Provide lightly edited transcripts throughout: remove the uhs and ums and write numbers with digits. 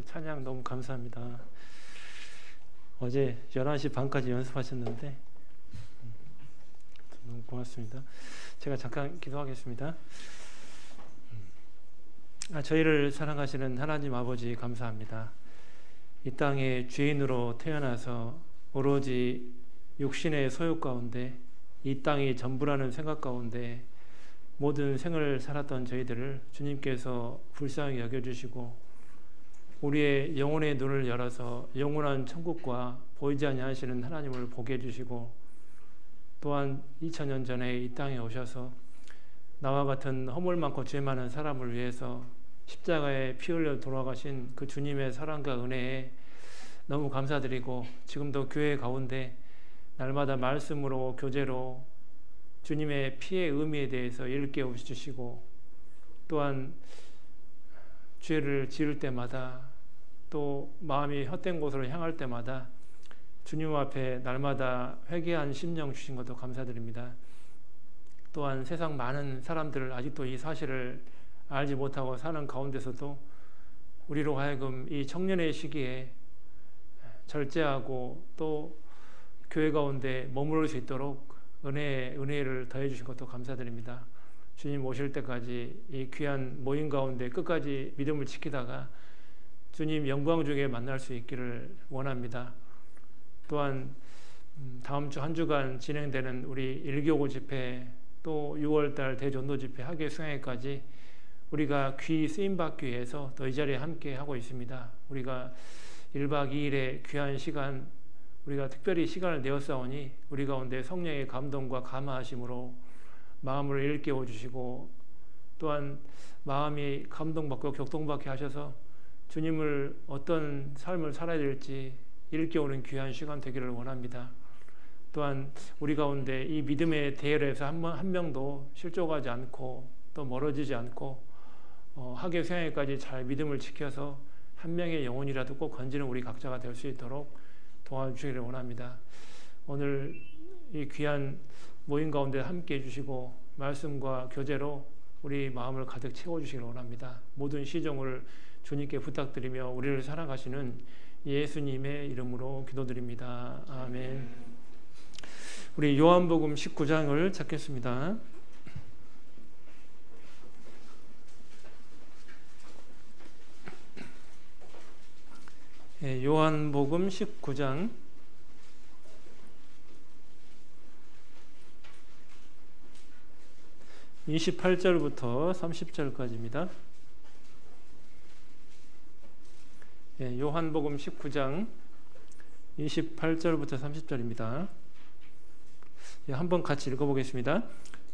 찬양 너무 감사합니다. 어제 11시 반까지 연습하셨는데 너무 고맙습니다. 제가 잠깐 기도하겠습니다. 저희를 사랑하시는 하나님 아버지 감사합니다. 이 땅에 죄인으로 태어나서 오로지 육신의 소욕 가운데 이 땅이 전부라는 생각 가운데 모든 생을 살았던 저희들을 주님께서 불쌍히 여겨주시고 우리의 영혼의 눈을 열어서 영원한 천국과 보이지 아니하시는 하나님을 보게 해주시고 또한 2000년 전에 이 땅에 오셔서 나와 같은 허물 많고 죄 많은 사람을 위해서 십자가에 피 흘려 돌아가신 그 주님의 사랑과 은혜에 너무 감사드리고 지금도 교회 가운데 날마다 말씀으로 교제로 주님의 피의 의미에 대해서 일깨워 주시고 또한 죄를 지을 때마다 또 마음이 헛된 곳으로 향할 때마다 주님 앞에 날마다 회개한 심령 주신 것도 감사드립니다. 또한 세상 많은 사람들을 아직도 이 사실을 알지 못하고 사는 가운데서도 우리로 하여금 이 청년의 시기에 절제하고 또 교회 가운데 머무를 수 있도록 은혜를 더해 주신 것도 감사드립니다. 주님 오실 때까지 이 귀한 모임 가운데 끝까지 믿음을 지키다가 주님 영광 중에 만날 수 있기를 원합니다. 또한 다음 주 한 주간 진행되는 우리 1교구 집회 또 6월달 대전도 집회 학예 수양회까지 우리가 귀 쓰임받기 위해서 또 이 자리에 함께 하고 있습니다. 우리가 1박 2일의 귀한 시간 우리가 특별히 시간을 내었사오니 우리 가운데 성령의 감동과 감화하심으로 마음을 일깨워 주시고 또한 마음이 감동받고 격동받게 하셔서 주님을 어떤 삶을 살아야 될지 일깨우는 귀한 시간 되기를 원합니다. 또한 우리 가운데 이 믿음의 대열에서 한 명도 실족하지 않고 또 멀어지지 않고 학예 수양회까지 잘 믿음을 지켜서 한 명의 영혼이라도 꼭 건지는 우리 각자가 될 수 있도록 도와주시기를 원합니다. 오늘 이 귀한 모임 가운데 함께 해주시고 말씀과 교제로 우리 마음을 가득 채워주시기를 원합니다. 모든 시종을 주님께 부탁드리며 우리를 사랑하시는 예수님의 이름으로 기도드립니다. 아멘. 우리 요한복음 19장을 찾겠습니다. 요한복음 19장 28절부터 30절까지입니다. 요한복음 19장 28절부터 30절입니다. 한번 같이 읽어보겠습니다.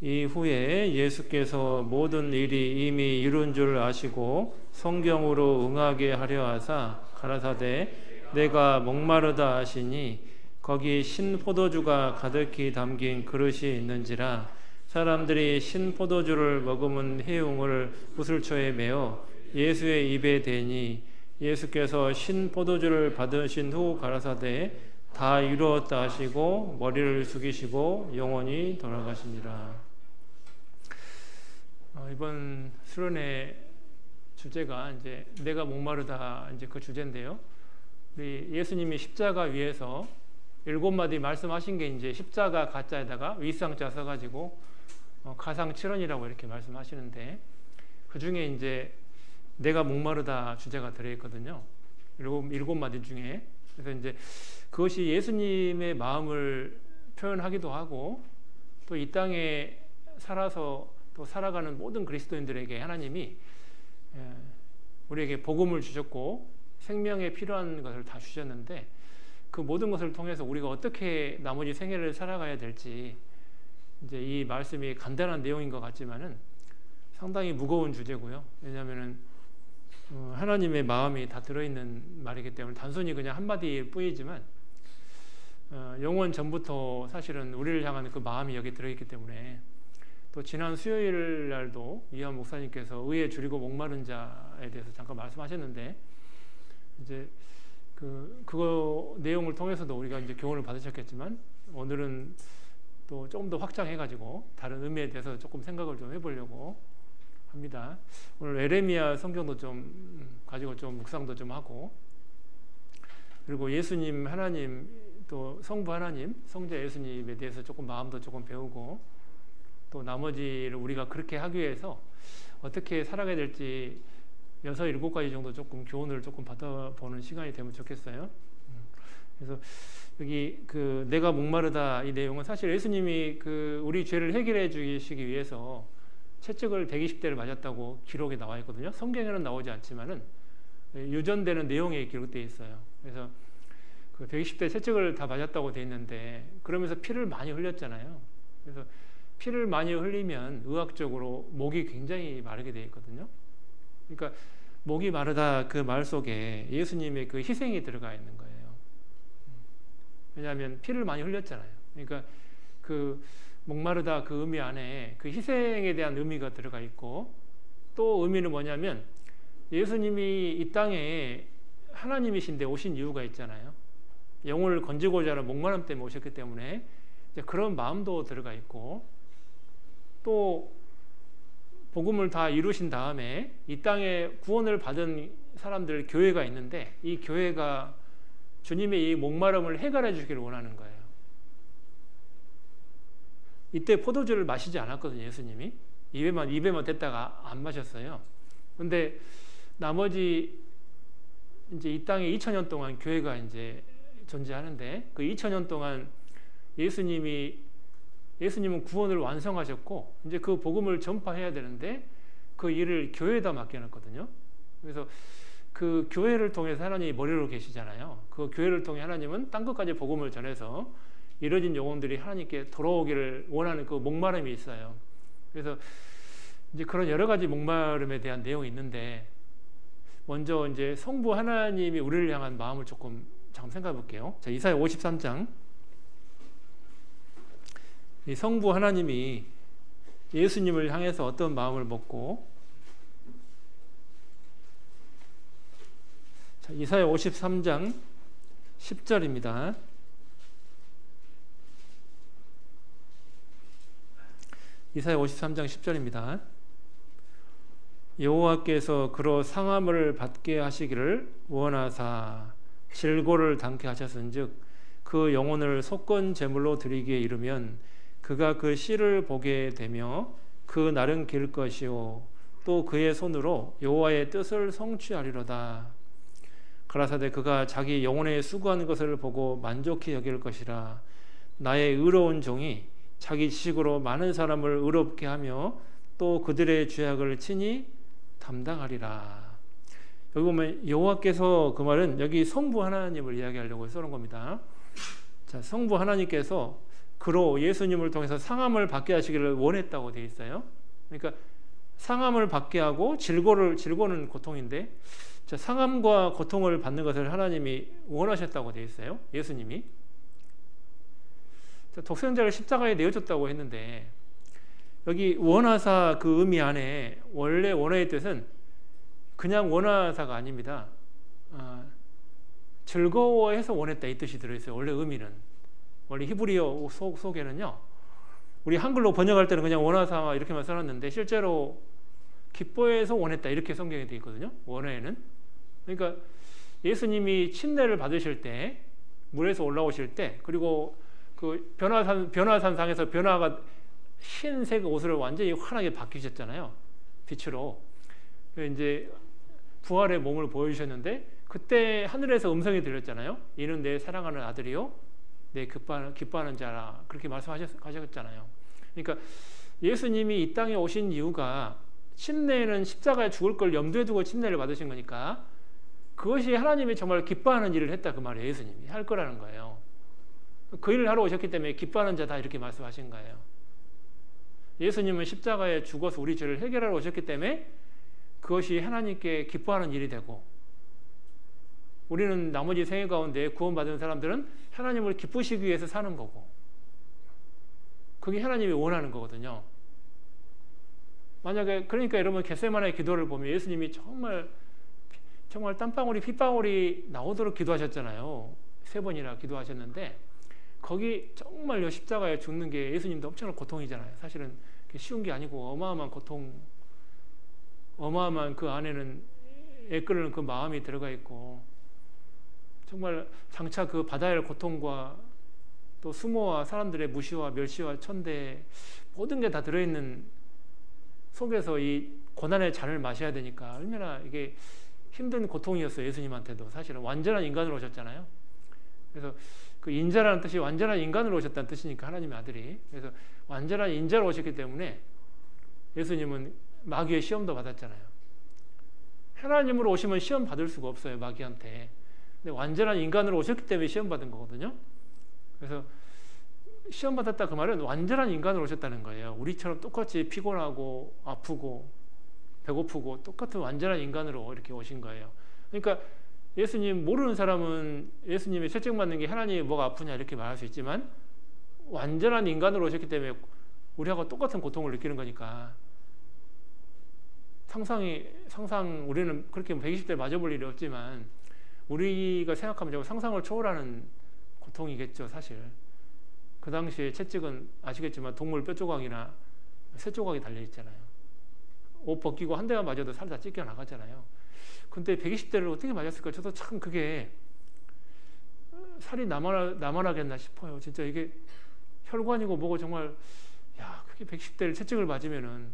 이후에 예수께서 모든 일이 이미 이룬 줄 아시고 성경으로 응하게 하려 하사 가라사대 내가 목마르다 하시니 거기 신포도주가 가득히 담긴 그릇이 있는지라 사람들이 신포도주를 머금은 해웅을 구슬초에 메어 예수의 입에 대니 예수께서 신포도주를 받으신 후 가라사대 다 이루었다 하시고 머리를 숙이시고 영원히 돌아가시니라. 이번 수련의 주제가 이제 내가 목마르다 이제 그 주제인데요. 우리 예수님이 십자가 위에서 7마디 말씀하신 게 이제 십자가 가짜에다가 윗상자 써가지고 가상 7원이라고 이렇게 말씀하시는데 그 중에 이제 내가 목마르다 주제가 들어있거든요. 7마디 중에. 그래서 이제 그것이 예수님의 마음을 표현하기도 하고 또 이 땅에 살아서 또 살아가는 모든 그리스도인들에게 하나님이 우리에게 복음을 주셨고 생명에 필요한 것을 다 주셨는데 그 모든 것을 통해서 우리가 어떻게 나머지 생애를 살아가야 될지 이제 이 말씀이 간단한 내용인 것 같지만은 상당히 무거운 주제고요. 왜냐하면은 하나님의 마음이 다 들어있는 말이기 때문에 단순히 그냥 한마디일 뿐이지만 영원 전부터 사실은 우리를 향한 그 마음이 여기 들어있기 때문에 또 지난 수요일 날도 이한 목사님께서 의에 줄이고 목마른 자에 대해서 잠깐 말씀하셨는데 이제 그거 내용을 통해서도 우리가 이제 교훈을 받으셨겠지만 오늘은 또 조금 더 확장해가지고 다른 의미에 대해서 조금 생각을 좀 해보려고 합니다. 됩니다. 오늘 에레미야 성경도 좀 가지고 좀 묵상도 좀 하고, 그리고 예수님 하나님 또 성부 하나님 성자 예수님에 대해서 조금 마음도 조금 배우고, 또 나머지를 우리가 그렇게 하기 위해서 어떻게 살아가야 될지 6, 7가지 정도 조금 교훈을 조금 받아보는 시간이 되면 좋겠어요. 그래서 여기 그 내가 목마르다 이 내용은 사실 예수님이 그 우리 죄를 해결해 주시기 위해서 채찍을 120대를 맞았다고 기록에 나와 있거든요. 성경에는 나오지 않지만은 유전되는 내용에 기록되어 있어요. 그래서 그 120대 채찍을 다 맞았다고 돼 있는데, 그러면서 피를 많이 흘렸잖아요. 그래서 피를 많이 흘리면 의학적으로 목이 굉장히 마르게 돼 있거든요. 그러니까 목이 마르다 그 말 속에 예수님의 그 희생이 들어가 있는 거예요. 왜냐하면 피를 많이 흘렸잖아요. 그러니까 그 목마르다 그 의미 안에 그 희생에 대한 의미가 들어가 있고, 또 의미는 뭐냐면 예수님이 이 땅에 하나님이신데 오신 이유가 있잖아요. 영혼을 건지고자 하는 목마름 때문에 오셨기 때문에 이제 그런 마음도 들어가 있고, 또 복음을 다 이루신 다음에 이 땅에 구원을 받은 사람들 교회가 있는데, 이 교회가 주님의 이 목마름을 해결해 주기를 원하는 거예요. 이때 포도주를 마시지 않았거든요. 예수님이 입에만 댔다가 안 마셨어요. 근데 나머지 이제 이 땅에 2000년 동안 교회가 이제 존재하는데, 그 2000년 동안 예수님은 구원을 완성하셨고 이제 그 복음을 전파해야 되는데 그 일을 교회에다 맡겨놨거든요. 그래서 그 교회를 통해서 하나님이 머리로 계시잖아요. 그 교회를 통해 하나님은 땅 끝까지 복음을 전해서 이뤄진 영혼들이 하나님께 돌아오기를 원하는 그 목마름이 있어요. 그래서 이제 그런 여러 가지 목마름에 대한 내용이 있는데, 먼저 이제 성부 하나님이 우리를 향한 마음을 조금 잠깐 생각해 볼게요. 자, 이사야 53장. 이 성부 하나님이 예수님을 향해서 어떤 마음을 먹고, 자, 이사야 53장 10절입니다. 이사야 53장 10절입니다. 여호와께서 그로 상함을 받게 하시기를 원하사 질고를 당케 하셨은즉 그 영혼을 속건 제물로 드리기에 이르면 그가 그 씨를 보게 되며 그 날은 길 것이요 또 그의 손으로 여호와의 뜻을 성취하리로다. 가라사대 그가 자기 영혼에 수고하는 것을 보고 만족히 여길 것이라. 나의 의로운 종이 자기 지식으로 많은 사람을 의롭게 하며 또 그들의 죄악을 친히 담당하리라. 여기 보면 여호와께서, 그 말은 여기 성부 하나님을 이야기하려고 써놓은 겁니다. 자, 성부 하나님께서 그로 예수님을 통해서 상함을 받게 하시기를 원했다고 되어 있어요. 그러니까 상함을 받게 하고 질고는 고통인데, 자, 상함과 고통을 받는 것을 하나님이 원하셨다고 되어 있어요. 예수님이. 자, 독생자를 십자가에 내어줬다고 했는데, 여기 원하사 그 의미 안에 원래 원어의 뜻은 그냥 원하사가 아닙니다. 즐거워해서 원했다 이 뜻이 들어있어요. 원래 의미는. 원래 히브리어 속에는요, 우리 한글로 번역할 때는 그냥 원하사 이렇게만 써놨는데 실제로 기뻐해서 원했다 이렇게 성경에 되어 있거든요. 원어에는. 그러니까 예수님이 침례를 받으실 때, 물에서 올라오실 때, 그리고 그 변화산상에서 변화가 흰색 옷을 완전히 환하게 바뀌셨잖아요. 빛으로. 이제 부활의 몸을 보여주셨는데, 그때 하늘에서 음성이 들렸잖아요. 이는 내 사랑하는 아들이요 내 기뻐하는 자라, 그렇게 말씀하셨잖아요. 그러니까 예수님이 이 땅에 오신 이유가, 침례는 십자가에 죽을 걸 염두에 두고 침례를 받으신 거니까 그것이 하나님이 정말 기뻐하는 일을 했다 그 말이에요. 예수님이 할 거라는 거예요. 그 일을 하러 오셨기 때문에 기뻐하는 자다 이렇게 말씀하신 거예요. 예수님은 십자가에 죽어서 우리 죄를 해결하러 오셨기 때문에 그것이 하나님께 기뻐하는 일이 되고, 우리는 나머지 생애 가운데 구원받은 사람들은 하나님을 기쁘시기 위해서 사는 거고, 그게 하나님이 원하는 거거든요. 만약에, 그러니까 여러분 겟세마네 기도를 보면 예수님이 정말 땀방울이 핏방울이 나오도록 기도하셨잖아요. 3번이나 기도하셨는데, 거기 정말요 십자가에 죽는 게 예수님도 엄청난 고통이잖아요. 사실은 쉬운 게 아니고 어마어마한 고통, 어마어마한 그 안에는 애끓는 그 마음이 들어가 있고, 정말 장차 그 바다의 고통과 또 수모와 사람들의 무시와 멸시와 천대 모든 게 다 들어있는 속에서 이 고난의 잔을 마셔야 되니까 얼마나 이게 힘든 고통이었어요. 예수님한테도 사실은 완전한 인간으로 오셨잖아요. 그래서 그 인자라는 뜻이 완전한 인간으로 오셨다는 뜻이니까, 하나님의 아들이. 그래서 완전한 인자로 오셨기 때문에 예수님은 마귀의 시험도 받았잖아요. 하나님으로 오시면 시험 받을 수가 없어요, 마귀한테. 근데 완전한 인간으로 오셨기 때문에 시험 받은 거거든요. 그래서 시험 받았다 그 말은 완전한 인간으로 오셨다는 거예요. 우리처럼 똑같이 피곤하고 아프고 배고프고 똑같은 완전한 인간으로 이렇게 오신 거예요. 그러니까 예수님 모르는 사람은 예수님의 채찍맞는 게 하나님이 뭐가 아프냐 이렇게 말할 수 있지만, 완전한 인간으로 오셨기 때문에 우리하고 똑같은 고통을 느끼는 거니까 상상 우리는 그렇게 120대 맞아볼 일이 없지만 우리가 생각하면 상상을 초월하는 고통이겠죠. 사실 그 당시에 채찍은 아시겠지만 동물 뼈조각이나 쇠조각이 달려있잖아요. 옷 벗기고 한 대만 맞아도 살 다 찢겨 나가잖아요. 근데 120대를 어떻게 맞았을까? 저도 참 그게 살이 남아나겠나 싶어요. 진짜 이게 혈관이고 뭐고 정말, 야, 그게 110대를 채찍을 맞으면은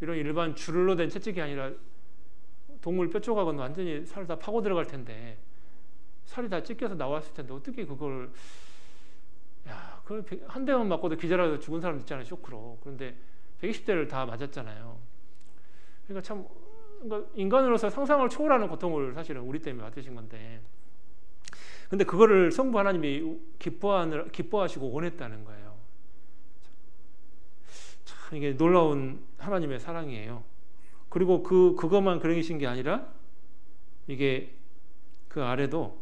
이런 일반 줄로 된 채찍이 아니라 동물 뼈조각은 완전히 살 다 파고 들어갈 텐데 살이 다 찢겨서 나왔을 텐데 어떻게 그걸, 야, 그 한 대만 맞고도 기절해서 죽은 사람 있잖아요, 쇼크로. 그런데 120대를 다 맞았잖아요. 그러니까 참, 그러니까 인간으로서 상상을 초월하는 고통을 사실은 우리 때문에 받으신 건데, 근데 그거를 성부 하나님이 기뻐하시고 원했다는 거예요. 참 이게 놀라운 하나님의 사랑이에요. 그리고 그것만 그러신 게 아니라 이게 그 아래도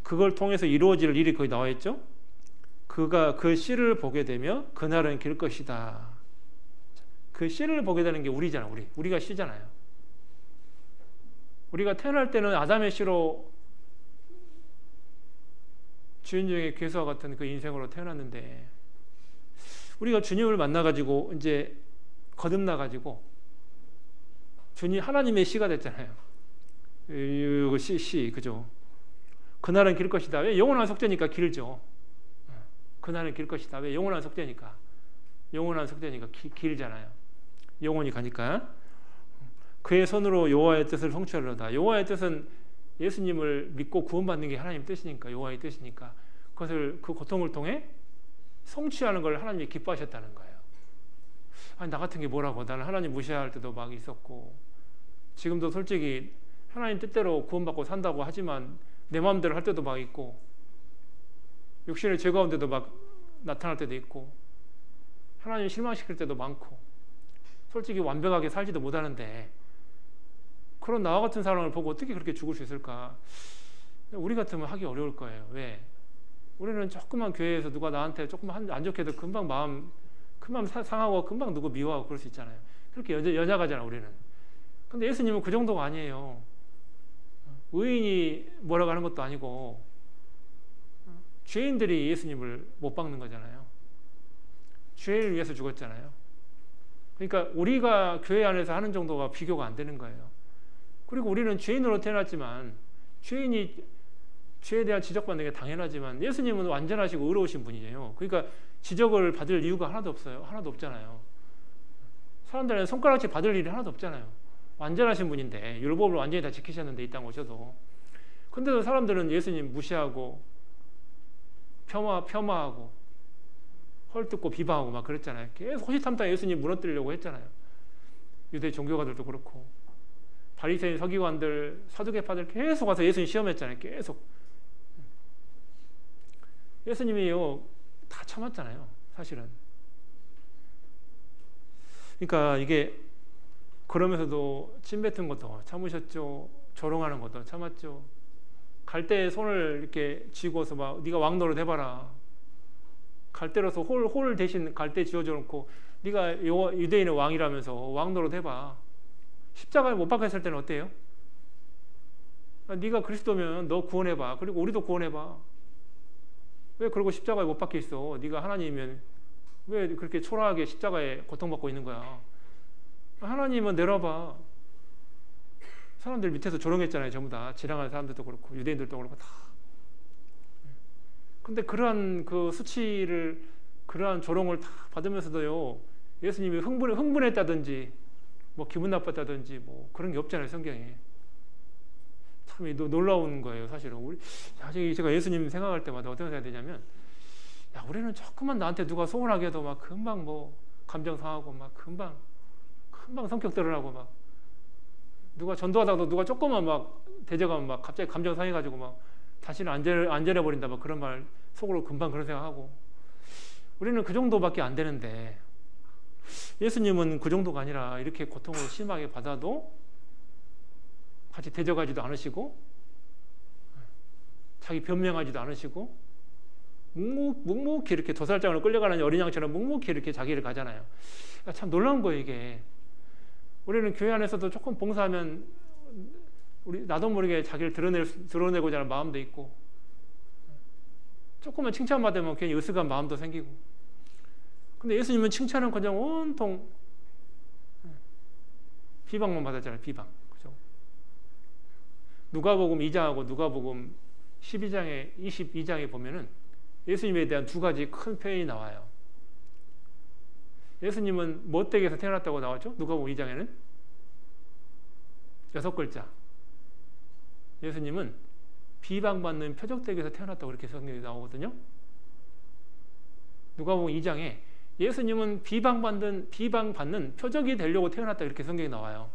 그걸 통해서 이루어질 일이 거기 나와 있죠. 그가 그 씨를 보게 되며 그날은 길 것이다. 그 씨를 보게 되는 게 우리잖아. 우리가 씨잖아요. 우리가 태어날 때는 아담의 씨로 주인종의 괴수와 같은 그 인생으로 태어났는데, 우리가 주님을 만나가지고 이제 거듭나가지고 주님 하나님의 씨가 됐잖아요. 이거 씨 그죠? 그날은 길 것이다. 왜? 영원한 속죄니까 길죠. 그날은 길 것이다. 왜? 영원한 속죄니까. 영원한 속죄니까 길잖아요. 영원히 가니까. 그의 손으로 여호와의 뜻을 성취하려다. 여호와의 뜻은 예수님을 믿고 구원받는 게 하나님 뜻이니까, 여호와의 뜻이니까 그것을 그 고통을 통해 성취하는 걸 하나님이 기뻐하셨다는 거예요. 아니, 나 같은 게 뭐라고. 나는 하나님 무시할 때도 막 있었고, 지금도 솔직히 하나님 뜻대로 구원받고 산다고 하지만 내 마음대로 할 때도 막 있고, 육신의 죄 가운데도 막 나타날 때도 있고, 하나님 실망시킬 때도 많고, 솔직히 완벽하게 살지도 못하는데 그런 나와 같은 사람을 보고 어떻게 그렇게 죽을 수 있을까? 우리 같으면 하기 어려울 거예요. 왜? 우리는 조그만 교회에서 누가 나한테 조금만 안 좋게 해도 금방 마음 상하고 금방 누구 미워하고 그럴 수 있잖아요. 그렇게 연약하잖아 우리는. 근데 예수님은 그 정도가 아니에요. 의인이 뭐라고 하는 것도 아니고 죄인들이 예수님을 못 박는 거잖아요. 죄를 위해서 죽었잖아요. 그러니까 우리가 교회 안에서 하는 정도가 비교가 안 되는 거예요. 그리고 우리는 죄인으로 태어났지만, 죄인이 죄에 대한 지적받는 게 당연하지만 예수님은 완전하시고 의로우신 분이에요. 그러니까 지적을 받을 이유가 하나도 없어요. 하나도 없잖아요. 사람들은 손가락질 받을 일이 하나도 없잖아요. 완전하신 분인데, 율법을 완전히 다 지키셨는데 이 땅 오셔도. 근데도 사람들은 예수님 무시하고 폄하하고 헐뜯고 비방하고 막 그랬잖아요. 계속 호시탐탐 예수님 무너뜨리려고 했잖아요. 유대 종교가들도 그렇고 바리새인 서기관들 사두개파들 계속 와서 예수님 시험했잖아요. 계속. 예수님이요 다 참았잖아요. 사실은. 그러니까 이게 그러면서도 침 뱉은 것도 참으셨죠. 조롱하는 것도 참았죠. 갈대에 손을 이렇게 쥐고서 막 네가 왕노릇 해봐라. 갈대로서 홀 대신 갈대 쥐어줘 놓고 네가 유대인의 왕이라면서 왕노릇 해봐. 십자가에 못 박혔을 때는 어때요? 네가 그리스도면 너 구원해봐. 그리고 우리도 구원해봐. 왜 그러고 십자가에 못 박혀 있어? 네가 하나님이면 왜 그렇게 초라하게 십자가에 고통받고 있는 거야? 하나님은 내려봐. 사람들 밑에서 조롱했잖아요. 전부 다. 지나가는 사람들도 그렇고 유대인들도 그렇고 다. 근데 그러한 그 수치를, 그러한 조롱을 다 받으면서도요, 예수님이 흥분했다든지 뭐 기분 나빴다든지 뭐 그런 게 없잖아요, 성경에. 참 놀라운 거예요, 사실은. 제가 예수님 생각할 때마다 어떤 생각이 드냐면, 야, 우리는 조금만 나한테 누가 소원하게 해도 막 금방 뭐 감정 상하고 막 금방 성격 드러나고, 막 누가 전도하다가도 누가 조금만 막 대적하면 막 갑자기 감정 상해가지고 막 다시는 안 전해버린다, 막 그런 말 속으로 금방 그런 생각하고. 우리는 그 정도밖에 안 되는데, 예수님은 그 정도가 아니라 이렇게 고통을 심하게 받아도 같이 대적하지도 않으시고, 자기 변명하지도 않으시고, 묵묵히 이렇게 도살장으로 끌려가는 어린 양처럼 묵묵히 이렇게 자기를 가잖아요. 참 놀라운 거예요, 이게. 우리는 교회 안에서도 조금 봉사하면 나도 모르게 자기를 드러내고자 하는 마음도 있고, 조금만 칭찬받으면 괜히 으스간 마음도 생기고. 근데 예수님은 칭찬은 그냥 온통 비방만 받았잖아요, 비방. 그죠? 누가복음 2장하고 누가복음 22장에 보면은 예수님에 대한 두 가지 큰 표현이 나와요. 예수님은 뭐 댁에서 태어났다고 나왔죠? 누가복음 2장에는 6글자. 예수님은 비방받는 표적댁에서 태어났다고 이렇게 성경에 나오거든요. 누가복음 2장에 예수님은 비방받는 표적이 되려고 태어났다 이렇게 성경에 나와요.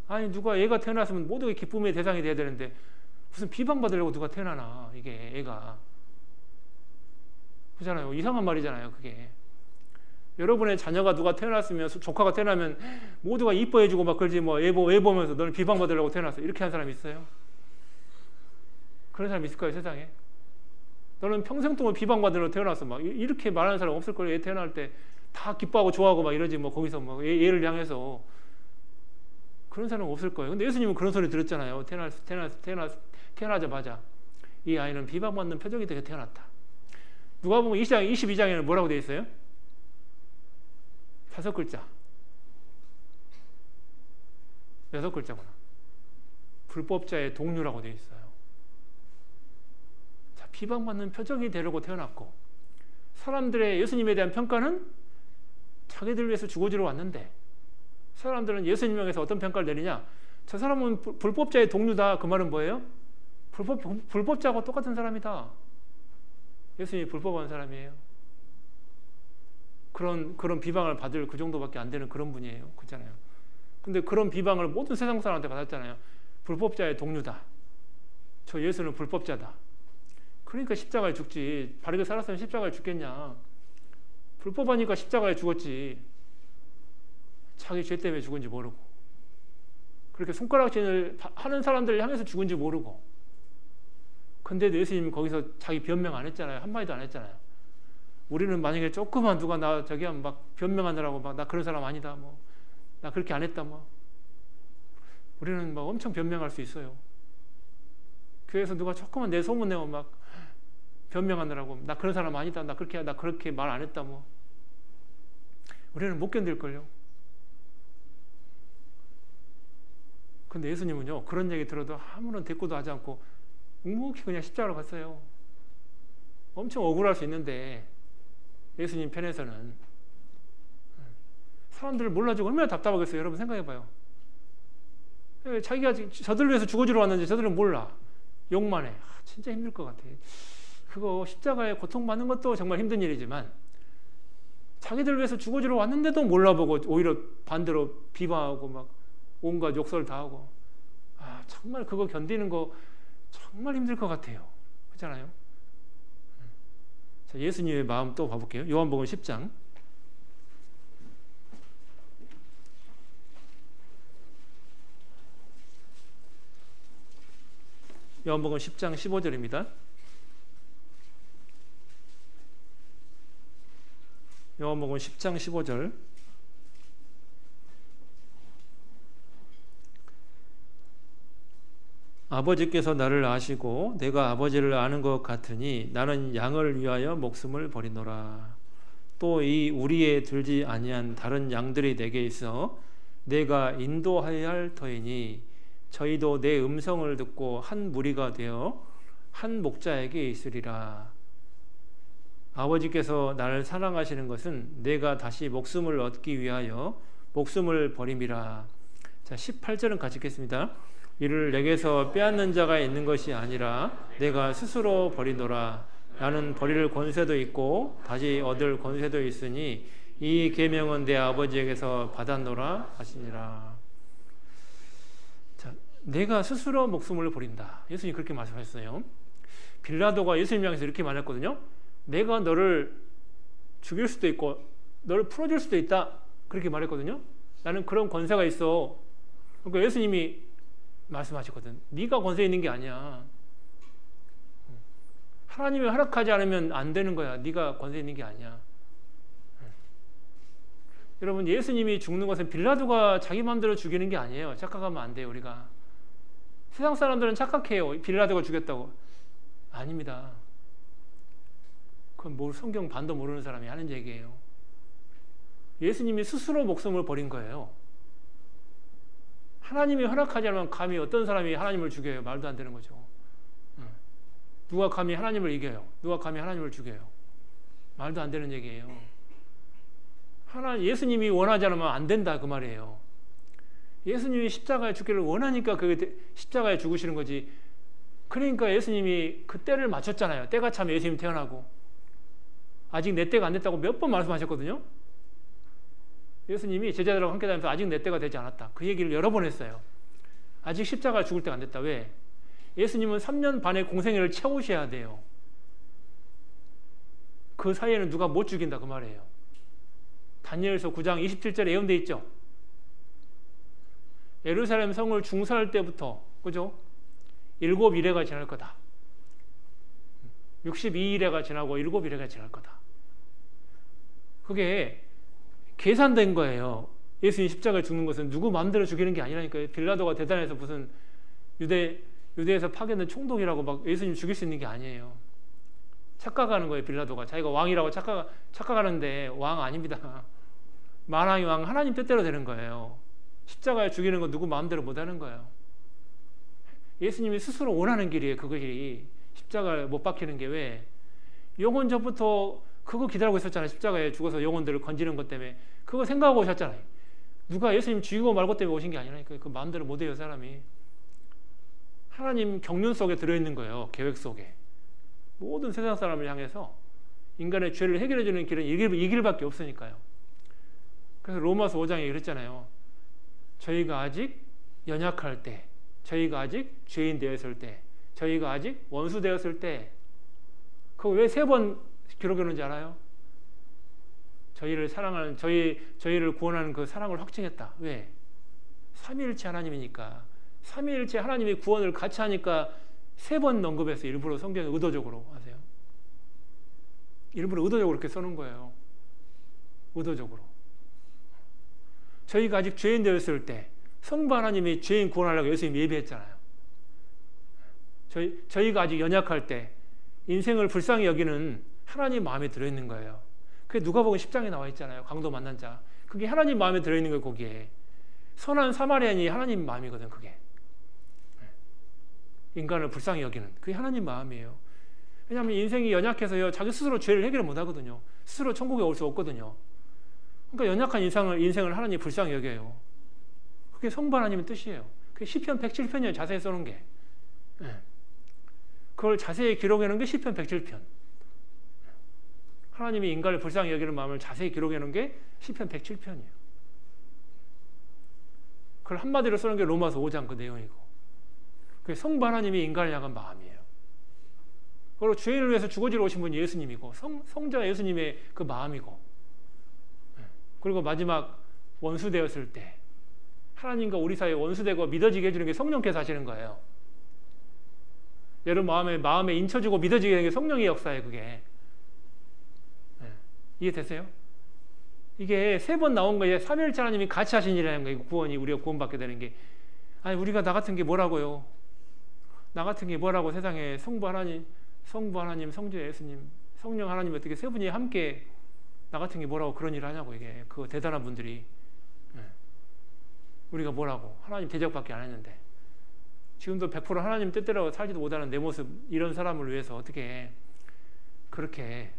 아니, 누가 애가 태어났으면 모두의 기쁨의 대상이 돼야 되는데 무슨 비방받으려고 누가 태어나나, 이게 애가. 그렇잖아요. 이상한 말이잖아요, 그게. 여러분의 자녀가 누가 태어났으면, 조카가 태어나면 모두가 이뻐해주고 막 그러지, 뭐 애 보면서 너는 비방받으려고 태어났어, 이렇게 한 사람이 있어요? 그런 사람 있을까요, 세상에? 너는 평생 동안 비방받으려고 태어났어, 막 이렇게 말하는 사람 없을 거예요. 애 태어날 때 다 기뻐하고 좋아하고 막 이러지, 뭐 거기서 뭐 얘를 향해서. 그런 사람 없을 거예요. 근데 예수님은 그런 소리 들었잖아요. 태어나자마자 이 아이는 비방받는 표적이 되게 태어났다. 누가복음 22장에는 뭐라고 되어 있어요? 5글자. 6글자구나. 불법자의 동류라고 되어 있어요. 자, 비방받는 표적이 되려고 태어났고, 사람들의 예수님에 대한 평가는 자기들 위해서 죽어주러 왔는데, 사람들은 예수님에 대해서 어떤 평가를 내리냐? 저 사람은 불법자의 동류다. 그 말은 뭐예요? 불법자하고 똑같은 사람이다. 예수님이 불법한 사람이에요. 그런 비방을 받을 그 정도밖에 안 되는 그런 분이에요. 그렇잖아요. 근데 그런 비방을 모든 세상 사람한테 받았잖아요. 불법자의 동류다. 저 예수는 불법자다. 그러니까 십자가에 죽지. 바르게 살았으면 십자가에 죽겠냐. 불법하니까 십자가에 죽었지. 자기 죄 때문에 죽은지 모르고, 그렇게 손가락질을 하는 사람들을 향해서 죽은지 모르고. 근데도 예수님은 거기서 자기 변명 안 했잖아요. 한마디도 안 했잖아요. 우리는 만약에 조금만 누가 나 저기 하면 막 변명하느라고 막 나 그런 사람 아니다, 뭐 나 그렇게 안 했다, 뭐 우리는 막 엄청 변명할 수 있어요. 교회에서 누가 조금만 내 소문 내면 막 변명하느라고 나 그런 사람 아니다, 나 그렇게 말 안 했다, 뭐 우리는 못 견딜걸요. 근데 예수님은요, 그런 얘기 들어도 아무런 대꾸도 하지 않고 묵묵히 그냥 십자가로 갔어요. 엄청 억울할 수 있는데 예수님 편에서는 사람들을 몰라주고 얼마나 답답하겠어요. 여러분 생각해봐요. 자기가 저들 위해서 죽어주러 왔는지 저들은 몰라. 욕만 해. 진짜 힘들 것 같아. 그거 십자가에 고통받는 것도 정말 힘든 일이지만 자기들 위해서 죽어주러 왔는데도 몰라보고 오히려 반대로 비방하고 막 온갖 욕설 다 하고, 정말 그거 견디는 거 정말 힘들 것 같아요. 그렇잖아요. 자, 예수님의 마음 또 봐볼게요. 요한복음 10장. 요한복음 10장 15절입니다. 요한복음 10장 15절. 아버지께서 나를 아시고 내가 아버지를 아는 것 같으니 나는 양을 위하여 목숨을 버리노라. 또 이 우리에 들지 아니한 다른 양들이 내게 있어 내가 인도하여야 할 터이니 저희도 내 음성을 듣고 한 무리가 되어 한 목자에게 있으리라. 아버지께서 나를 사랑하시는 것은 내가 다시 목숨을 얻기 위하여 목숨을 버림이라. 자, 18절은 같이 읽겠습니다. 이를 내게서 빼앗는 자가 있는 것이 아니라 내가 스스로 버리노라. 나는 버릴 권세도 있고 다시 얻을 권세도 있으니 이 계명은 내 아버지에게서 받았노라 하시니라. 자, 내가 스스로 목숨을 버린다. 예수님이 그렇게 말씀하셨어요. 빌라도가 예수님 향해서 이렇게 말했거든요. 내가 너를 죽일 수도 있고 너를 풀어줄 수도 있다. 그렇게 말했거든요. 나는 그런 권세가 있어. 그러니까 예수님이 말씀하셨거든. 네가 권세 있는 게 아니야. 하나님이 허락하지 않으면 안 되는 거야. 네가 권세 있는 게 아니야. 여러분, 예수님이 죽는 것은 빌라도가 자기 마음대로 죽이는 게 아니에요. 착각하면 안 돼요. 우리가 세상 사람들은 착각해요. 빌라도가 죽였다고. 아닙니다. 그건 뭘 성경 반도 모르는 사람이 하는 얘기예요. 예수님이 스스로 목숨을 버린 거예요. 하나님이 허락하지 않으면 감히 어떤 사람이 하나님을 죽여요? 말도 안 되는 거죠. 누가 감히 하나님을 이겨요? 누가 감히 하나님을 죽여요? 말도 안 되는 얘기예요. 예수님이 원하지 않으면 안 된다 그 말이에요. 예수님이 십자가에 죽기를 원하니까 그 십자가에 죽으시는 거지. 그러니까 예수님이 그 때를 맞췄잖아요. 때가 참 예수님 태어나고 아직 내 때가 안 됐다고 몇 번 말씀하셨거든요. 예수님이 제자들하고 함께 다니면서 아직 내 때가 되지 않았다. 그 얘기를 여러 번 했어요. 아직 십자가에 죽을 때가 안 됐다. 왜? 예수님은 3년 반의 공생애를 채우셔야 돼요. 그 사이에는 누가 못 죽인다 그 말이에요. 다니엘서 9장 27절에 예언되어 있죠. 예루살렘 성을 중사할 때부터 그죠? 7일회가 지날 거다. 62일회가 지나고 7일회가 지날 거다. 그게 계산된 거예요. 예수님 십자가에 죽는 것은 누구 마음대로 죽이는 게 아니라니까요. 빌라도가 대단해서 무슨 유대에서 파견된 총독이라고 막 예수님 죽일 수 있는 게 아니에요. 착각하는 거예요. 빌라도가 자기가 왕이라고 착각하는데 왕 아닙니다. 만왕의 왕 하나님 뜻대로 되는 거예요. 십자가에 죽이는 거 누구 마음대로 못 하는 거예요. 예수님이 스스로 원하는 길이에요. 그것이 십자가에 못 박히는 게. 왜? 영혼 전부터 그거 기다리고 있었잖아요. 십자가에 죽어서 영혼들을 건지는 것 때문에. 그거 생각하고 오셨잖아요. 누가 예수님 죽이고 말고 때문에 오신 게 아니라니까요. 그 마음대로 못 해요. 사람이. 하나님 경륜 속에 들어있는 거예요. 계획 속에. 모든 세상 사람을 향해서 인간의 죄를 해결해 주는 길은 이 길밖에 없으니까요. 그래서 로마서 5장에 그랬잖아요. 저희가 아직 연약할 때, 저희가 아직 죄인 되었을 때, 저희가 아직 원수 되었을 때, 그거 왜 3번 기록했는지 알아요? 저희를 사랑하는, 저희를 구원하는 그 사랑을 확증했다. 왜? 삼위일체 하나님이니까. 삼위일체 하나님이 구원을 같이 하니까 3번 언급해서 일부러 성경에 의도적으로 하세요. 일부러 의도적으로 그렇게 써놓은 거예요. 의도적으로. 저희가 아직 죄인 되었을 때 성부 하나님이 죄인 구원하려고 예수님 예비했잖아요. 저희가 아직 연약할 때 인생을 불쌍히 여기는 하나님 마음에 들어있는 거예요. 그게 누가복음 10장에 나와 있잖아요. 강도 만난 자. 그게 하나님 마음에 들어있는 거예요. 거기에. 선한 사마리아인이 하나님 마음이거든. 그게. 인간을 불쌍히 여기는. 그게 하나님 마음이에요. 왜냐하면 인생이 연약해서요. 자기 스스로 죄를 해결 못 하거든요. 스스로 천국에 올 수 없거든요. 그러니까 연약한 인생을 하나님이 불쌍히 여겨요. 그게 성부 하나님의 뜻이에요. 그게 시편 107편이에요. 자세히 써놓은 게. 그걸 자세히 기록해 놓은 게 시편 107편. 하나님이 인간을 불쌍히 여기는 마음을 자세히 기록해 놓은 게 시편 107편이에요. 그걸 한마디로 써놓은 게 로마서 5장 그 내용이고. 그게 성부 하나님이 인간을 향한 마음이에요. 그리고 죄인을 위해서 죽어지러 오신 분이 예수님이고 성자 예수님의 그 마음이고, 그리고 마지막 원수 되었을 때 하나님과 우리 사이에 원수되고 믿어지게 해주는 게 성령께서 하시는 거예요. 여러분 마음에 인쳐주고 믿어지게 하는 게 성령의 역사예요. 그게. 이해되세요? 이게 3번 나온 거예요. 삼위일체 하나님이 같이 하신 일이라는 거예요. 구원이, 우리가 구원받게 되는 게. 아니, 우리가 나 같은 게 뭐라고요? 나 같은 게 뭐라고 세상에 성부 하나님, 성주 예수님, 성령 하나님 어떻게 3분이 함께 나 같은 게 뭐라고 그런 일을 하냐고. 이게 그 대단한 분들이. 우리가 뭐라고? 하나님 대적밖에 안 했는데. 지금도 100% 하나님 뜻대로 살지도 못하는 내 모습, 이런 사람을 위해서 어떻게 그렇게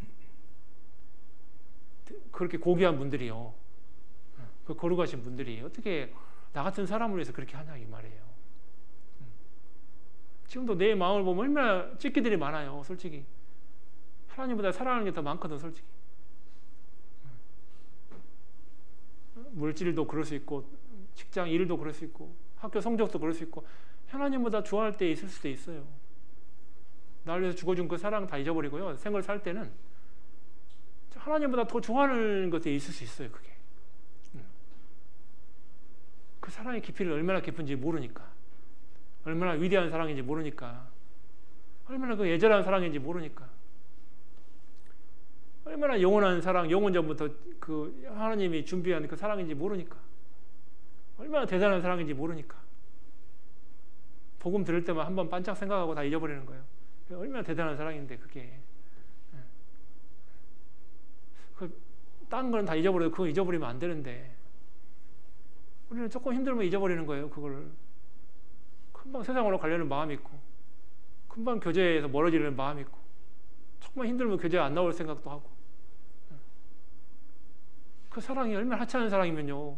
고귀한 분들이요, 그 거룩하신 분들이 어떻게 나 같은 사람을 위해서 그렇게 하냐 이 말이에요. 지금도 내 마음을 보면 얼마나 찢기들이 많아요. 솔직히 하나님보다 사랑하는 게 더 많거든. 솔직히 물질도 그럴 수 있고, 직장 일도 그럴 수 있고, 학교 성적도 그럴 수 있고, 하나님보다 좋아할 때 있을 수도 있어요. 나를 위해서 죽어준 그 사랑 다 잊어버리고요, 생을 살 때는 하나님보다 더 좋아하는 것들이 있을 수 있어요. 그게 그 사랑의 깊이를 얼마나 깊은지 모르니까, 얼마나 위대한 사랑인지 모르니까, 얼마나 그 애절한 사랑인지 모르니까, 얼마나 영원한 사랑, 영원 전부터 그 하나님이 준비한 그 사랑인지 모르니까, 얼마나 대단한 사랑인지 모르니까, 복음 들을 때만 한번 반짝 생각하고 다 잊어버리는 거예요. 얼마나 대단한 사랑인데 그게. 딴 거는 다 잊어버려도 그거 잊어버리면 안 되는데, 우리는 조금 힘들면 잊어버리는 거예요. 그걸 금방 세상으로 가려는 마음이 있고, 금방 교제에서 멀어지려는 마음이 있고, 조금만 힘들면 교제 안 나올 생각도 하고. 그 사랑이 얼마나 하찮은 사랑이면요,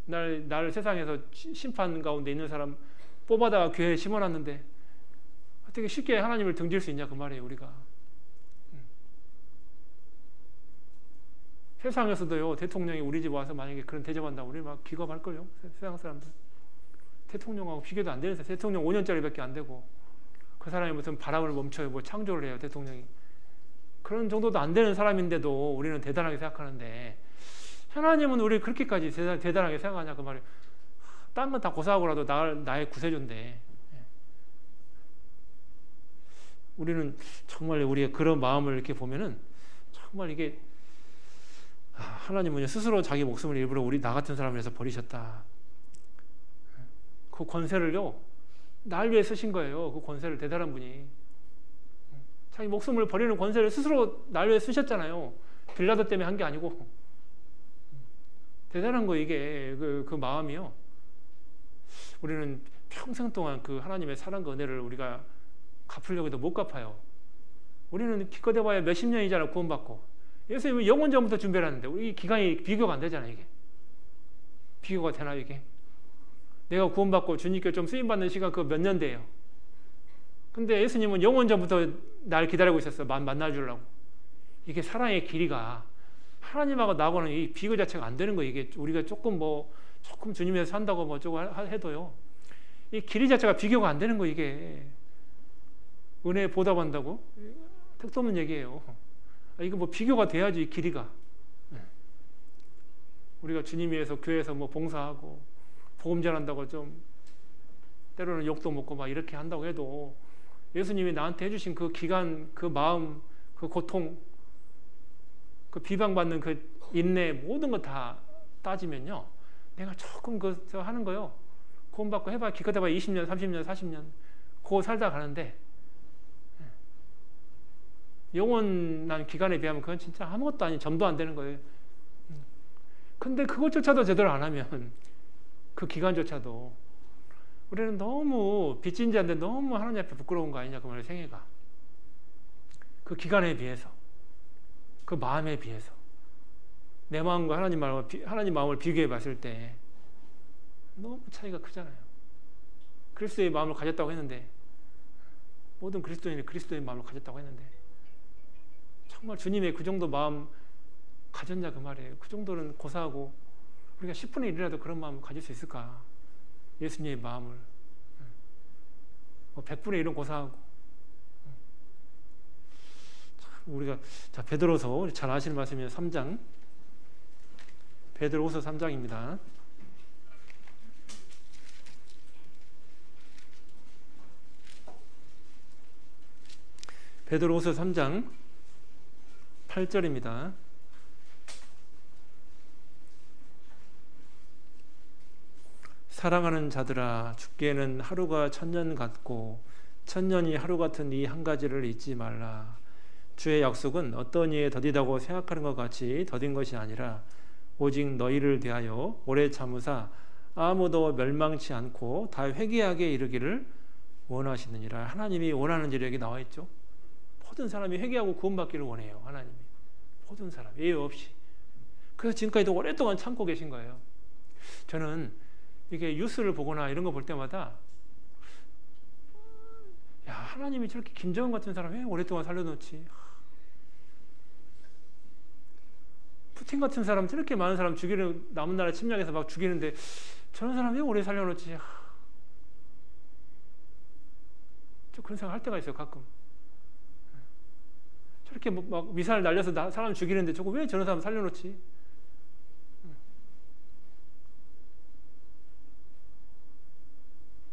날 세상에서 심판 가운데 있는 사람 뽑아다가 교회에 심어놨는데 어떻게 쉽게 하나님을 등질 수 있냐 그 말이에요. 우리가 세상에서도요, 대통령이 우리 집 와서 만약에 그런 대접한다고 우리 막 기겁할걸요. 세상 사람들 대통령하고 비교도 안 되는, 대통령 5년짜리밖에 안 되고 그 사람이 무슨 바람을 멈춰요, 뭐 창조를 해요. 대통령이 그런 정도도 안 되는 사람인데도 우리는 대단하게 생각하는데, 하나님은 우리 그렇게까지 대단하게 생각하냐 그 말이에요. 딴 건 다 고사하고라도 나의 구세주인데, 우리는 정말 우리의 그런 마음을 이렇게 보면은 정말 이게, 하나님은 스스로 자기 목숨을 일부러 나 같은 사람을 위해서 버리셨다. 그 권세를요, 날 위해 쓰신 거예요. 그 권세를, 대단한 분이 자기 목숨을 버리는 권세를 스스로 날 위해 쓰셨잖아요. 빌라도 때문에 한 게 아니고. 대단한 거 이게. 그 마음이요. 우리는 평생 동안 그 하나님의 사랑과 은혜를 우리가 갚으려고 해도 못 갚아요. 우리는 기껏 해봐야 몇십 년이잖아 구원받고. 예수님은 영원 전부터 준비를 하는데 이 기간이 비교가 안 되잖아요. 이게 비교가 되나요? 이게 내가 구원받고 주님께 좀 쓰임받는 시간 그거 몇 년 돼요. 근데 예수님은 영원 전부터 날 기다리고 있었어요. 만나주려고. 이게 사랑의 길이가 하나님하고 나하고는 이 비교 자체가 안 되는 거예요. 이게 우리가 조금 주님에서 산다고 뭐 저거 해도요, 이 길이 자체가 비교가 안 되는 거. 이게 은혜에 보답한다고 택도 없는 얘기예요. 이거 뭐 비교가 돼야지 이 길이가. 우리가 주님 위해서 교회에서 뭐 봉사하고 복음 전한다고 좀 때로는 욕도 먹고 막 이렇게 한다고 해도, 예수님이 나한테 해주신 그 기간, 그 마음, 그 고통, 그 비방받는 그 인내, 모든 거 다 따지면요, 내가 조금 저 하는 거요, 구원받고 해봐 기껏 해봐 20년, 30년, 40년 그거 살다 가는데, 영원한 기간에 비하면 그건 진짜 아무것도 아닌, 점도 안 되는 거예요. 근데 그것조차도 제대로 안 하면, 그 기간조차도 우리는 너무 빚진 자인데 너무 하나님 앞에 부끄러운 거 아니냐 그 말이에요. 생애가 그 기간에 비해서, 그 마음에 비해서 내 마음과 하나님 마음을 비교해 봤을 때 너무 차이가 크잖아요. 그리스도의 마음을 가졌다고 했는데, 모든 그리스도인이 그리스도의 마음을 가졌다고 했는데, 정말 주님의 그 정도 마음 가졌냐 그 말이에요. 그 정도는 고사하고 우리가 10분의 1이라도 그런 마음을 가질 수 있을까? 예수님의 마음을 100분의 1은 고사하고. 우리가 베드로서 잘 아시는 말씀이에요. 3장, 베드로서 3장입니다. 베드로서 3장 8절입니다. 사랑하는 자들아, 죽기에는 하루가 천년 같고 천년이 하루 같은 이 한 가지를 잊지 말라. 주의 약속은 어떤 이에 더디다고 생각하는 것 같이 더딘 것이 아니라 오직 너희를 대하여 오래 참으사 아무도 멸망치 않고 다 회개하게 이르기를 원하시느니라. 하나님이 원하는 일이 여기 나와 있죠. 모든 사람이 회개하고 구원받기를 원해요. 하나님이 모든 사람 예외 없이. 그래서 지금까지도 오랫동안 참고 계신 거예요. 저는 이게 뉴스를 보거나 이런 거 볼 때마다 야, 하나님이 저렇게 김정은 같은 사람 왜 오랫동안 살려놓지? 푸틴 같은 사람 저렇게 많은 사람 죽이는, 남은 나라 침략해서 막 죽이는데 저런 사람 왜 오래 살려놓지? 저 그런 생각 할 때가 있어요. 가끔. 저렇게 막 미사일 날려서 사람 죽이는데 저거 왜 저런 사람 살려놓지?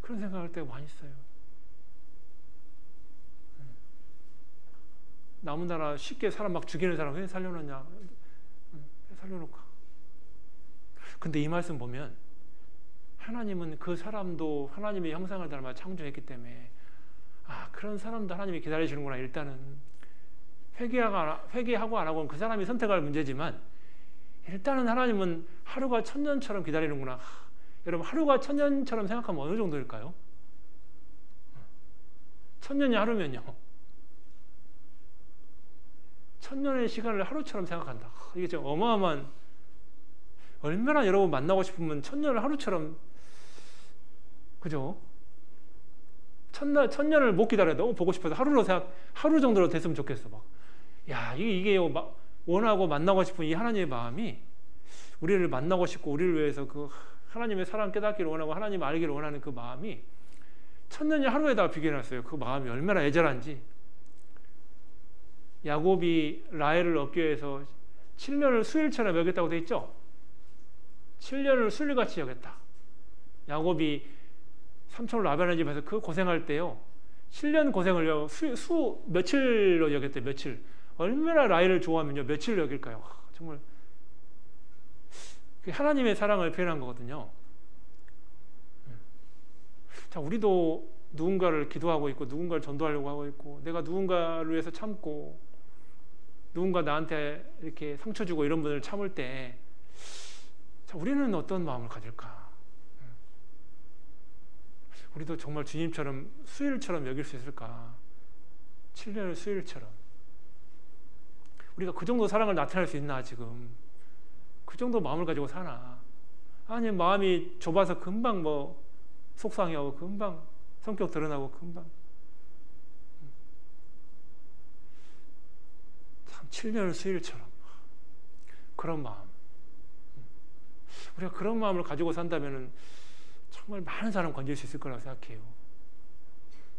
그런 생각할 때가 많이 있어요. 남은 나라 쉽게 사람 막 죽이는 사람 왜 살려놓냐? 왜 살려놓을까? 근데 이 말씀 보면 하나님은 그 사람도 하나님의 형상을 닮아 창조했기 때문에 그런 사람도 하나님이 기다리시는구나. 일단은 회개하고 안 하고는 그 사람이 선택할 문제지만 일단은 하나님은 하루가 천년처럼 기다리는구나. 여러분 하루가 천년처럼 생각하면 어느 정도일까요? 천년이 하루면요. 천년의 시간을 하루처럼 생각한다. 이게 좀 어마어마한, 얼마나 여러분 만나고 싶으면 천년을 하루처럼, 그죠? 천년을 못 기다려. 너무 보고 싶어서 하루 정도로 됐으면 좋겠어. 막. 야, 이게 원하고 만나고 싶은 이 하나님의 마음이 우리를 만나고 싶고 우리를 위해서 그 하나님의 사랑 깨닫기를 원하고 하나님 알기를 원하는 그 마음이 천년이 하루에다가 비교해놨어요. 그 마음이 얼마나 애절한지. 야곱이 라헬을 얻기 위해서 7년을 수일처럼 여겼다고 돼 있죠. 7년을 수일같이 여겼다. 야곱이 삼촌 라반의 집에서 그 고생할 때요, 7년 고생을 며칠로 여겼대요. 며칠. 얼마나 라헬을 좋아하면요 며칠로 여길까요? 정말 하나님의 사랑을 표현한 거거든요. 자, 우리도 누군가를 기도하고 있고 누군가를 전도하려고 하고 있고 내가 누군가를 위해서 참고 누군가 나한테 이렇게 상처 주고 이런 분을 참을 때 자, 우리는 어떤 마음을 가질까? 우리도 정말 주님처럼 수일처럼 여길 수 있을까? 7년을 수일처럼. 우리가 그 정도 사랑을 나타낼 수 있나 지금? 그 정도 마음을 가지고 사나? 아니면 마음이 좁아서 금방 속상해하고 금방 성격 드러나고 금방. 참 7년을 수일처럼. 그런 마음. 우리가 그런 마음을 가지고 산다면 정말 많은 사람 건질 수 있을 거라고 생각해요.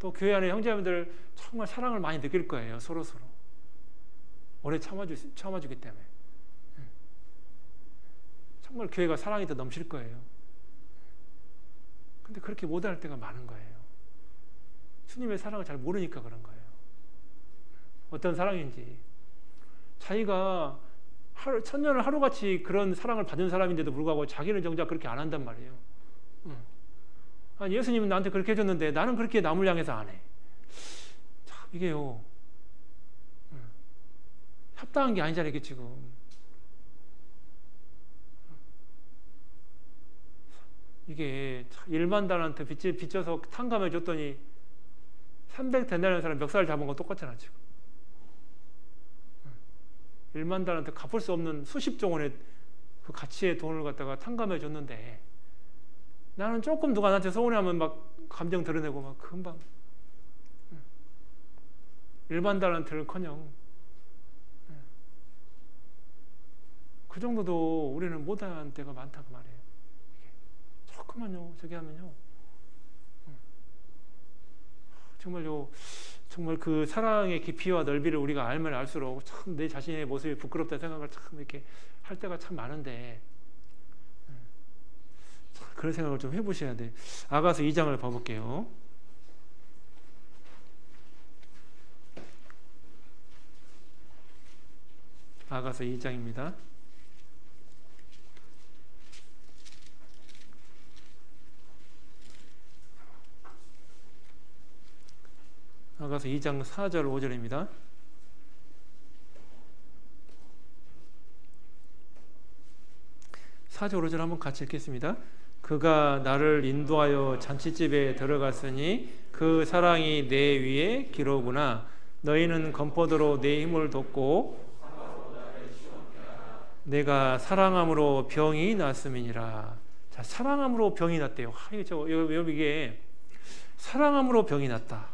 또 교회 안에 형제자매들 정말 사랑을 많이 느낄 거예요. 서로서로. 오래 참아주기 때문에. 정말 교회가 사랑이 더 넘칠 거예요. 근데 그렇게 못할 때가 많은 거예요. 주님의 사랑을 잘 모르니까 그런 거예요. 어떤 사랑인지. 자기가 천년을 하루같이 그런 사랑을 받은 사람인데도 불구하고 자기는 정작 그렇게 안 한단 말이에요. 아니, 예수님은 나한테 그렇게 해줬는데 나는 그렇게 남을 향해서 안 해. 참, 이게요. 합당한 게 아니잖아요, 이게 지금. 이게 1만 달란트 빚져서 탕감해 줬더니 300데나리온 사람 멱살 잡은 거 똑같잖아 지금. 1만 달란트 갚을 수 없는 수십조 원의 그 가치의 돈을 갖다가 탕감해 줬는데 나는 조금 누가 나한테 서운해하면 막 감정 드러내고 막 금방 1만 달란트를커녕 그 정도도 우리는 못한 때가 많다고 말해요. 조금만요 저기 하면요 정말 그 사랑의 깊이와 넓이를 우리가 알면 알수록 참 내 자신의 모습이 부끄럽다는 생각을 참 이렇게 할 때가 참 많은데 그런 생각을 좀 해보셔야 돼. 아가서 2장을 봐볼게요. 아가서 2장입니다. 아가서 2장 4절 5절입니다. 4절 5절 한번 같이 읽겠습니다. 그가 나를 인도하여 잔치집에 들어갔으니 그 사랑이 내 위에 기로구나. 너희는 건포도로 내 힘을 돋고 내가 사랑함으로 병이 났음이니라. 자, 사랑함으로 병이 났대요. 이게 사랑함으로 병이 났다.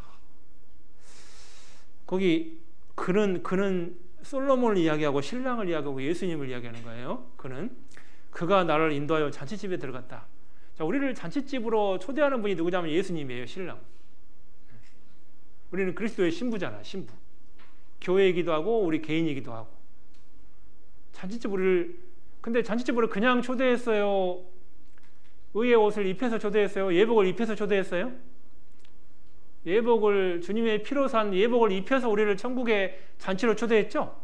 거기 그는 솔로몬을 이야기하고 신랑을 이야기하고 예수님을 이야기하는 거예요. 그가 나를 인도하여 잔치집에 들어갔다. 자, 우리를 잔치집으로 초대하는 분이 누구냐면 예수님이에요. 신랑. 우리는 그리스도의 신부잖아. 신부. 교회이기도 하고 우리 개인이기도 하고. 근데 잔치집으로 그냥 초대했어요? 의의 옷을 입혀서 초대했어요? 예복을 입혀서 초대했어요? 예복을, 주님의 피로 산 예복을 입혀서 우리를 천국의 잔치로 초대했죠?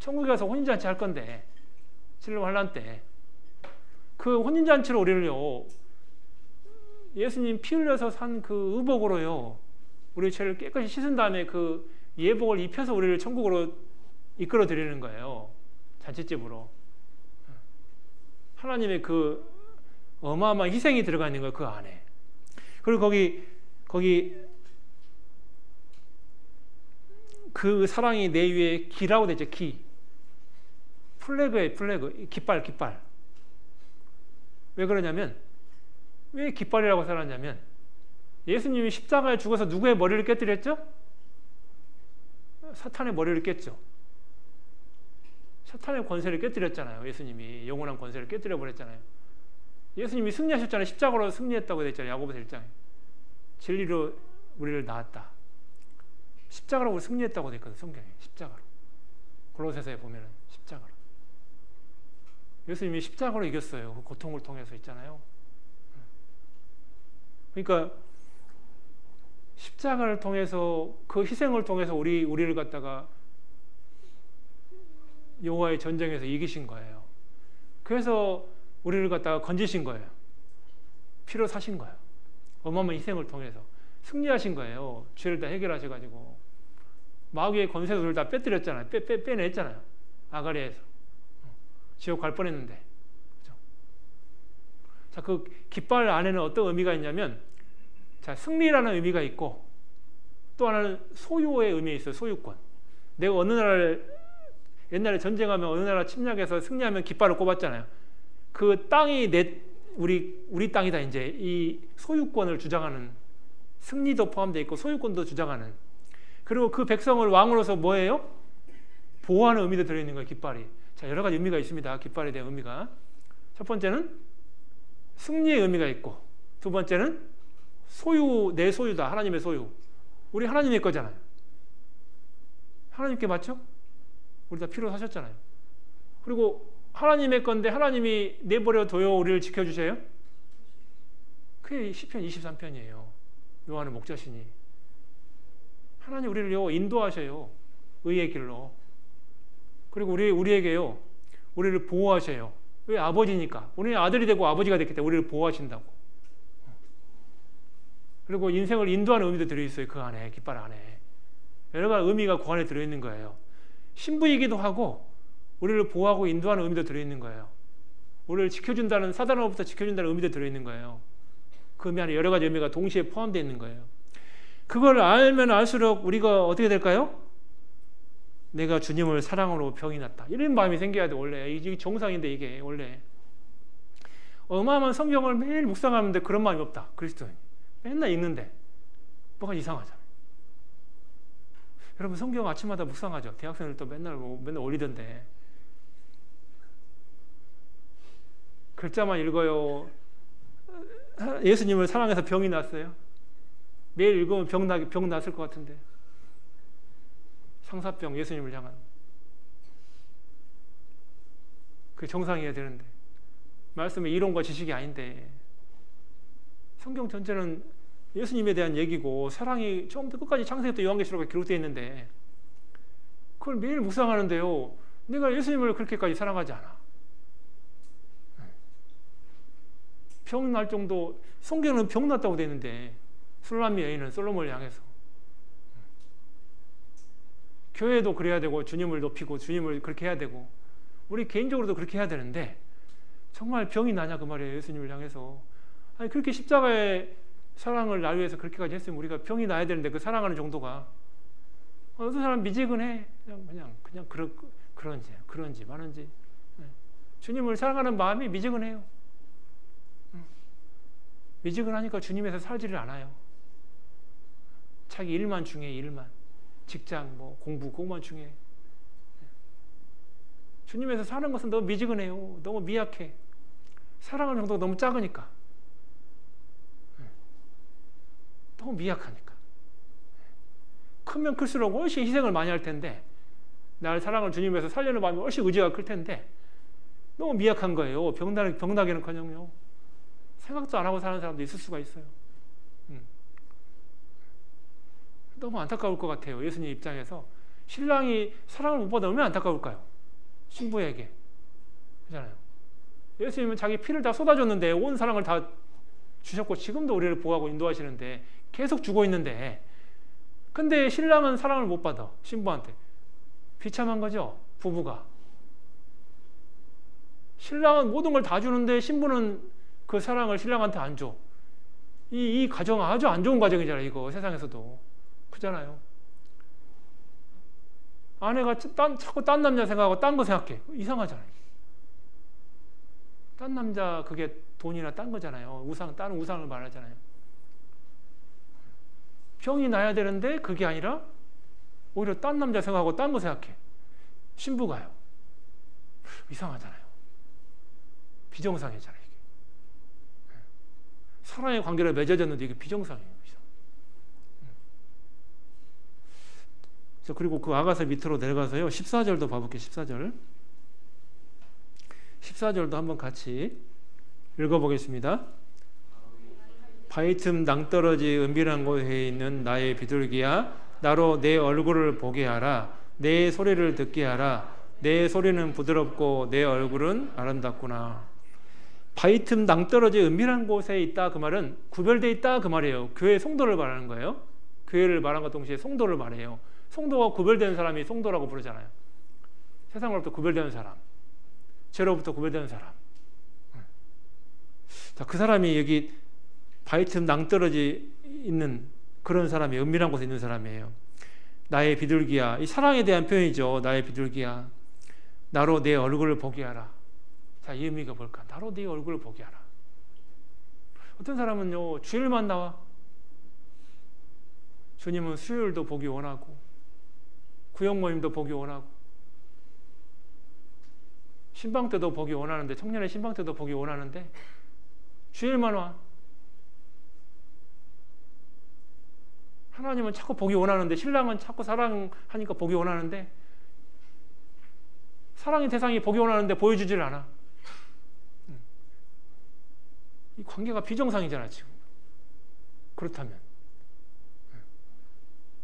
천국에 가서 혼인잔치 할 건데, 신령 환란 때. 그 혼인잔치로 우리를요, 예수님 피 흘려서 산 그 의복으로요, 우리 죄를 깨끗이 씻은 다음에 그 예복을 입혀서 우리를 천국으로 이끌어 드리는 거예요. 잔치집으로. 하나님의 그 어마어마한 희생이 들어가 있는 거예요. 그 안에. 그리고 거기 그 사랑이 내 위에 기라고 되죠. 기. 플래그에 플래그. 깃발. 왜 그러냐면, 왜 깃발이라고 살았냐면, 예수님이 십자가에 죽어서 누구의 머리를 깨뜨렸죠? 사탄의 머리를 깼죠. 사탄의 권세를 깨뜨렸잖아요. 예수님이 영원한 권세를 깨뜨려 버렸잖아요. 예수님이 승리하셨잖아요. 십자가로 승리했다고 되어 야고보서 1장에. 진리로 우리를 낳았다. 십자가로 우리 승리했다고 되어 있거든요. 성경에. 십자가로. 골로새서에 보면은 십자가로. 예수님이 십자가로 이겼어요. 그 고통을 통해서 있잖아요. 그러니까 십자가를 통해서, 그 희생을 통해서 우리를 갖다가 여호와의 전쟁에서 이기신 거예요. 그래서 우리를 갖다가 건지신 거예요. 피로 사신 거예요. 어마어마한 희생을 통해서 승리하신 거예요. 죄를 다 해결하셔가지고 마귀의 권세를 다 빼뜨렸잖아요. 빼냈잖아요. 아가리에서 지옥 갈 뻔했는데. 그렇죠? 자, 그 깃발 안에는 어떤 의미가 있냐면, 자, 승리라는 의미가 있고, 또 하나는 소유의 의미가 있어요. 소유권. 내가 어느 나라를, 옛날에 전쟁하면 어느 나라 침략해서 승리하면 깃발을 꼽았잖아요. 그 땅이 우리 땅이다. 이제 이 소유권을 주장하는, 승리도 포함되어 있고 소유권도 주장하는. 그리고 그 백성을 왕으로서 뭐예요? 보호하는 의미도 들어있는 거예요. 깃발이. 자, 여러 가지 의미가 있습니다. 깃발에 대한 의미가. 첫 번째는 승리의 의미가 있고, 두 번째는 내 소유다. 하나님의 소유. 우리 하나님의 거잖아요. 하나님께 맞죠? 우리 다 피로 사셨잖아요. 그리고 하나님의 건데 하나님이 내버려 둬요? 우리를 지켜주세요? 그게 시편 23편이에요. 요한의 목자시니. 하나님 우리를요, 인도하셔요. 의의 길로. 그리고 우리에게요, 우리를 보호하셔요. 왜? 아버지니까. 우리는 아들이 되고 아버지가 됐기 때문에 우리를 보호하신다고. 그리고 인생을 인도하는 의미도 들어있어요. 그 안에, 깃발 안에. 여러 가지 의미가 그 안에 들어있는 거예요. 신부이기도 하고 우리를 보호하고 인도하는 의미도 들어있는 거예요. 우리를 지켜준다는, 사단으로부터 지켜준다는 의미도 들어있는 거예요. 그 의미 안에 여러 가지 의미가 동시에 포함되어 있는 거예요. 그걸 알면 알수록 우리가 어떻게 될까요? 내가 주님을 사랑으로 병이 났다. 이런 마음이 생겨야 돼. 원래 이게 정상인데, 이게 원래 어마어마한 성경을 매일 묵상하는데 그런 마음이 없다. 그리스도인 맨날 읽는데 뭐가 이상하잖아요. 여러분 성경 아침마다 묵상하죠. 대학생들도 맨날 올리던데 글자만 읽어요. 예수님을 사랑해서 병이 났어요. 매일 읽으면 병 났을 것 같은데. 상사병, 예수님을 향한. 그게 정상이어야 되는데. 말씀의 이론과 지식이 아닌데. 성경 전체는 예수님에 대한 얘기고 사랑이 처음부터 끝까지 창세기부터 요한계시록에 기록되어 있는데 그걸 매일 묵상하는데요. 내가 예수님을 그렇게까지 사랑하지 않아. 병 날 정도, 성경은 병 났다고 되어 있는데 술람미 여인은 솔로몬을 향해서. 교회도 그래야 되고 주님을 높이고 주님을 그렇게 해야 되고 우리 개인적으로도 그렇게 해야 되는데 정말 병이 나냐 그 말이에요. 예수님을 향해서. 아니 그렇게 십자가의 사랑을 날 위해서 그렇게까지 했으면 우리가 병이 나야 되는데 그 사랑하는 정도가 어떤 사람 미지근해. 그냥 그런지 마는지. 주님을 사랑하는 마음이 미지근해요. 미지근하니까 주님에서 살지를 않아요. 자기 일만 중요해. 일만. 직장, 공부, 그것만 중요해. 주님에서 사는 것은 너무 미지근해요. 너무 미약해. 사랑하는 정도가 너무 작으니까. 너무 미약하니까. 크면 클수록 훨씬 희생을 많이 할 텐데 나를 사랑을 주님에서 살려는 마음이 훨씬 의지가 클 텐데 너무 미약한 거예요. 병나기는커녕요. 생각도 안 하고 사는 사람도 있을 수가 있어요. 너무 안타까울 것 같아요. 예수님 입장에서 신랑이 사랑을 못 받아 얼마나 안타까울까요? 신부에게. 그렇잖아요. 예수님은 자기 피를 다 쏟아줬는데 온 사랑을 다 주셨고 지금도 우리를 보호하고 인도하시는데 계속 주고 있는데 근데 신랑은 사랑을 못 받아. 신부한테. 비참한 거죠. 부부가. 신랑은 모든 걸 다 주는데 신부는 그 사랑을 신랑한테 안 줘. 이 가정은 아주 안 좋은 가정이잖아요. 이거 세상에서도. 그렇잖아요. 아내가 자꾸 딴 남자 생각하고 딴 거 생각해. 이상하잖아요. 딴 남자 그게 돈이나 딴 거잖아요. 다른 우상을 말하잖아요. 병이 나야 되는데 그게 아니라 오히려 딴 남자 생각하고 딴 거 생각해. 신부가요. 이상하잖아요. 비정상이잖아요. 이게. 사랑의 관계로 맺어졌는데 이게 비정상이에요. 그리고 그 아가서 밑으로 내려가서요. 14절도 봐볼게요. 14절. 14절도 한번 같이 읽어보겠습니다. 바위 틈 낭떠러지 은밀한 곳에 있는 나의 비둘기야 나로 내 얼굴을 보게 하라. 내 소리를 듣게 하라. 내 소리는 부드럽고 내 얼굴은 아름답구나. 바위 틈 낭떠러지 은밀한 곳에 있다 그 말은 구별되어 있다 그 말이에요. 교회 성도를 말하는 거예요. 교회를 말함과 동시에 성도를 말해요. 성도가 구별되는 사람이 성도라고 부르잖아요. 세상으로부터 구별되는 사람, 죄로부터 구별되는 사람. 자, 그 사람이 여기 바위 틈 낭떠러지 있는 그런 사람이 은밀한 곳에 있는 사람이에요. 나의 비둘기야. 이 사랑에 대한 표현이죠. 나의 비둘기야. 나로 내 얼굴을 보게 하라. 자, 이 의미가 뭘까? 나로 내 얼굴을 보게 하라. 어떤 사람은요, 주일만 나와. 주님은 수요일도 보기 원하고 구역 모임도 보기 원하고 신방 때도 보기 원하는데 청년의 신방 때도 보기 원하는데 주일만 와. 하나님은 자꾸 보기 원하는데 신랑은 자꾸 사랑하니까 보기 원하는데 사랑의 대상이 보기 원하는데 보여주질 않아. 이 관계가 비정상이잖아 지금. 그렇다면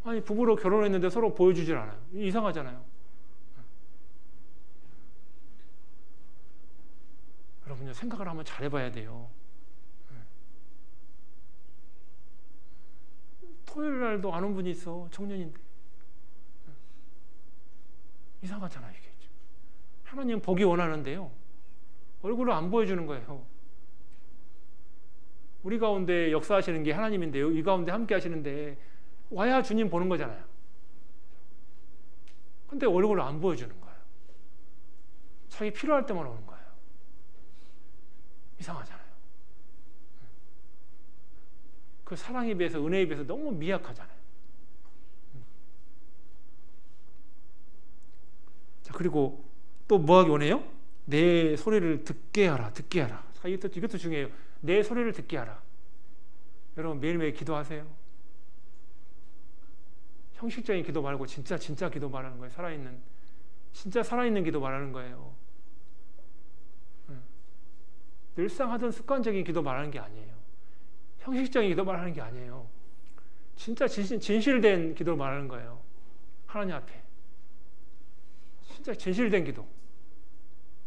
아니 부부로 결혼했는데 서로 보여주질 않아요. 이상하잖아요. 여러분요 생각을 한번 잘 해봐야 돼요. 토요일 날도 안 온 분이 있어. 청년인데 이상하잖아요 이게. 하나님 보기 원하는데요 얼굴을 안 보여주는 거예요. 우리 가운데 역사하시는 게 하나님인데요 이 가운데 함께 하시는데 와야 주님 보는 거잖아요. 근데 얼굴을 안 보여주는 거예요. 자기 필요할 때만 오는 거예요. 이상하잖아요. 그 사랑에 비해서 은혜에 비해서 너무 미약하잖아요. 자, 그리고 또 뭐 하기 원해요? 내 소리를 듣게 하라. 듣게 하라. 자, 이것도 중요해요. 내 소리를 듣게 하라. 여러분 매일매일 기도하세요. 형식적인 기도 말고 진짜 기도 말하는 거예요. 진짜 살아있는 기도 말하는 거예요. 늘상 하던 습관적인 기도 말하는 게 아니에요. 형식적인 기도 말하는 게 아니에요. 진짜 진실된 기도를 말하는 거예요. 하나님 앞에. 진짜 진실된 기도.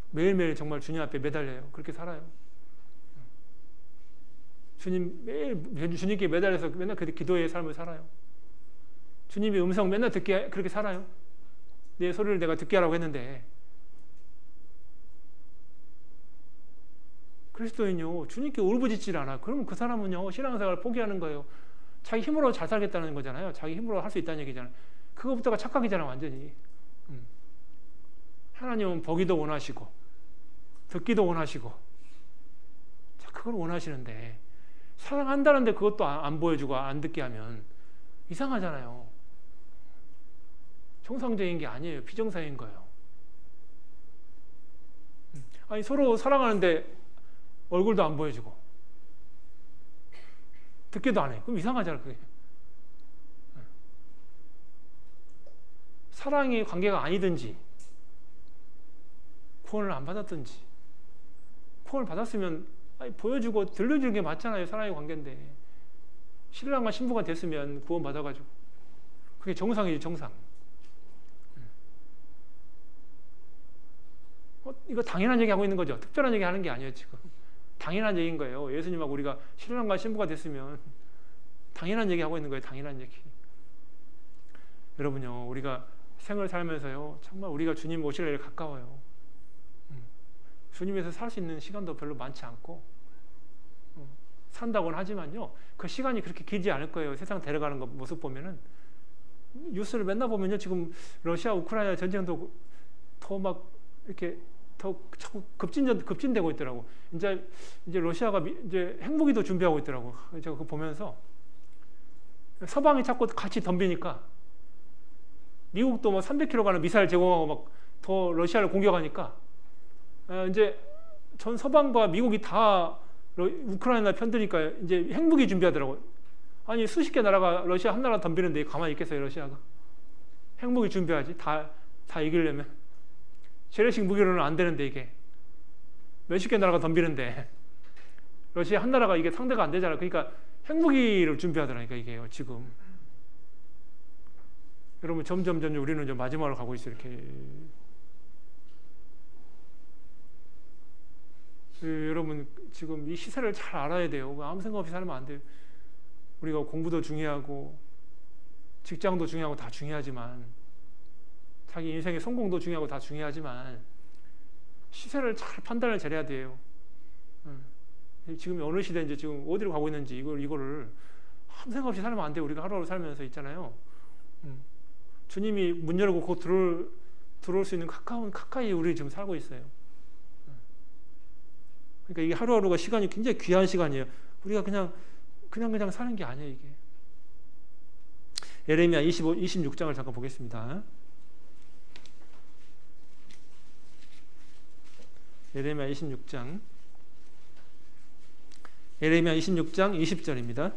매일매일 정말 주님 앞에 매달려요. 그렇게 살아요. 매일 주님께 매달려서 맨날 그 기도의 삶을 살아요. 주님의 음성 맨날 듣게 그렇게 살아요. 내 소리를 내가 듣게 하라고 했는데 그리스도인요 주님께 울부짖질 않아. 그러면 그 사람은요 신앙생활을 포기하는 거예요. 자기 힘으로 잘 살겠다는 거잖아요. 자기 힘으로 할 수 있다는 얘기잖아요. 그거부터가 착각이잖아 완전히. 하나님은 보기도 원하시고 듣기도 원하시고 자, 그걸 원하시는데 사랑한다는데 그것도 안 보여주고 안 듣게 하면 이상하잖아요. 정상적인 게 아니에요. 비정상인 거예요. 아니 서로 사랑하는데 얼굴도 안 보여주고 듣기도 안 해. 그럼 이상하잖아 그게. 사랑의 관계가 아니든지 구원을 안 받았든지 구원을 받았으면 보여주고 들려주는 게 맞잖아요. 사랑의 관계인데 신랑과 신부가 됐으면 구원 받아가지고 그게 정상이지 정상. 이거 당연한 얘기 하고 있는 거죠. 특별한 얘기 하는 게 아니에요 지금. 당연한 얘기인 거예요. 예수님하고 우리가 신랑과 신부가 됐으면 당연한 얘기 하고 있는 거예요. 당연한 얘기. 여러분요 우리가 생을 살면서요 정말 우리가 주님 모실 날이 가까워요. 주님에서 살 수 있는 시간도 별로 많지 않고 산다고는 하지만요 그 시간이 그렇게 길지 않을 거예요. 세상 데려가는 거 모습 보면은 뉴스를 맨날 보면요 지금 러시아 우크라이나 전쟁도 더 막 이렇게 더 자꾸 급진되고 있더라고. 이제 러시아가 이제 핵무기도 준비하고 있더라고. 제가 그거 보면서 서방이 자꾸 같이 덤비니까 미국도 막 300km 가는 미사일 제공하고 막 더 러시아를 공격하니까 이제 전 서방과 미국이 다 우크라이나 편드니까 이제 핵무기 준비하더라고요. 아니 수십 개 나라가 러시아 한 나라 덤비는데 가만히 있겠어요 러시아가? 핵무기 준비하지 다 이기려면 재래식 무기로는 안 되는데 이게 몇십 개 나라가 덤비는데 러시아 한 나라가 이게 상대가 안 되잖아요. 그러니까 핵무기를 준비하더라니까 이게요 지금. 여러분 점점 우리는 이제 마지막으로 가고 있어요 이렇게. 여러분 지금 이 시세를 잘 알아야 돼요. 아무 생각 없이 살면 안 돼요. 우리가 공부도 중요하고 직장도 중요하고 다 중요하지만 자기 인생의 성공도 중요하고 다 중요하지만 시세를 잘 판단을 잘해야 돼요. 지금 어느 시대인지 지금 어디로 가고 있는지 이거를 아무 생각 없이 살면 안 돼요. 우리가 하루하루 살면서 있잖아요. 주님이 문 열고 곧 들어올 수 있는 가까이 우리 지금 살고 있어요. 그러니까 이게 하루하루가 시간이 굉장히 귀한 시간이에요. 우리가 그냥 사는 게 아니에요 이게. 예레미야 26장을 잠깐 보겠습니다. 예레미야 26장 20절입니다.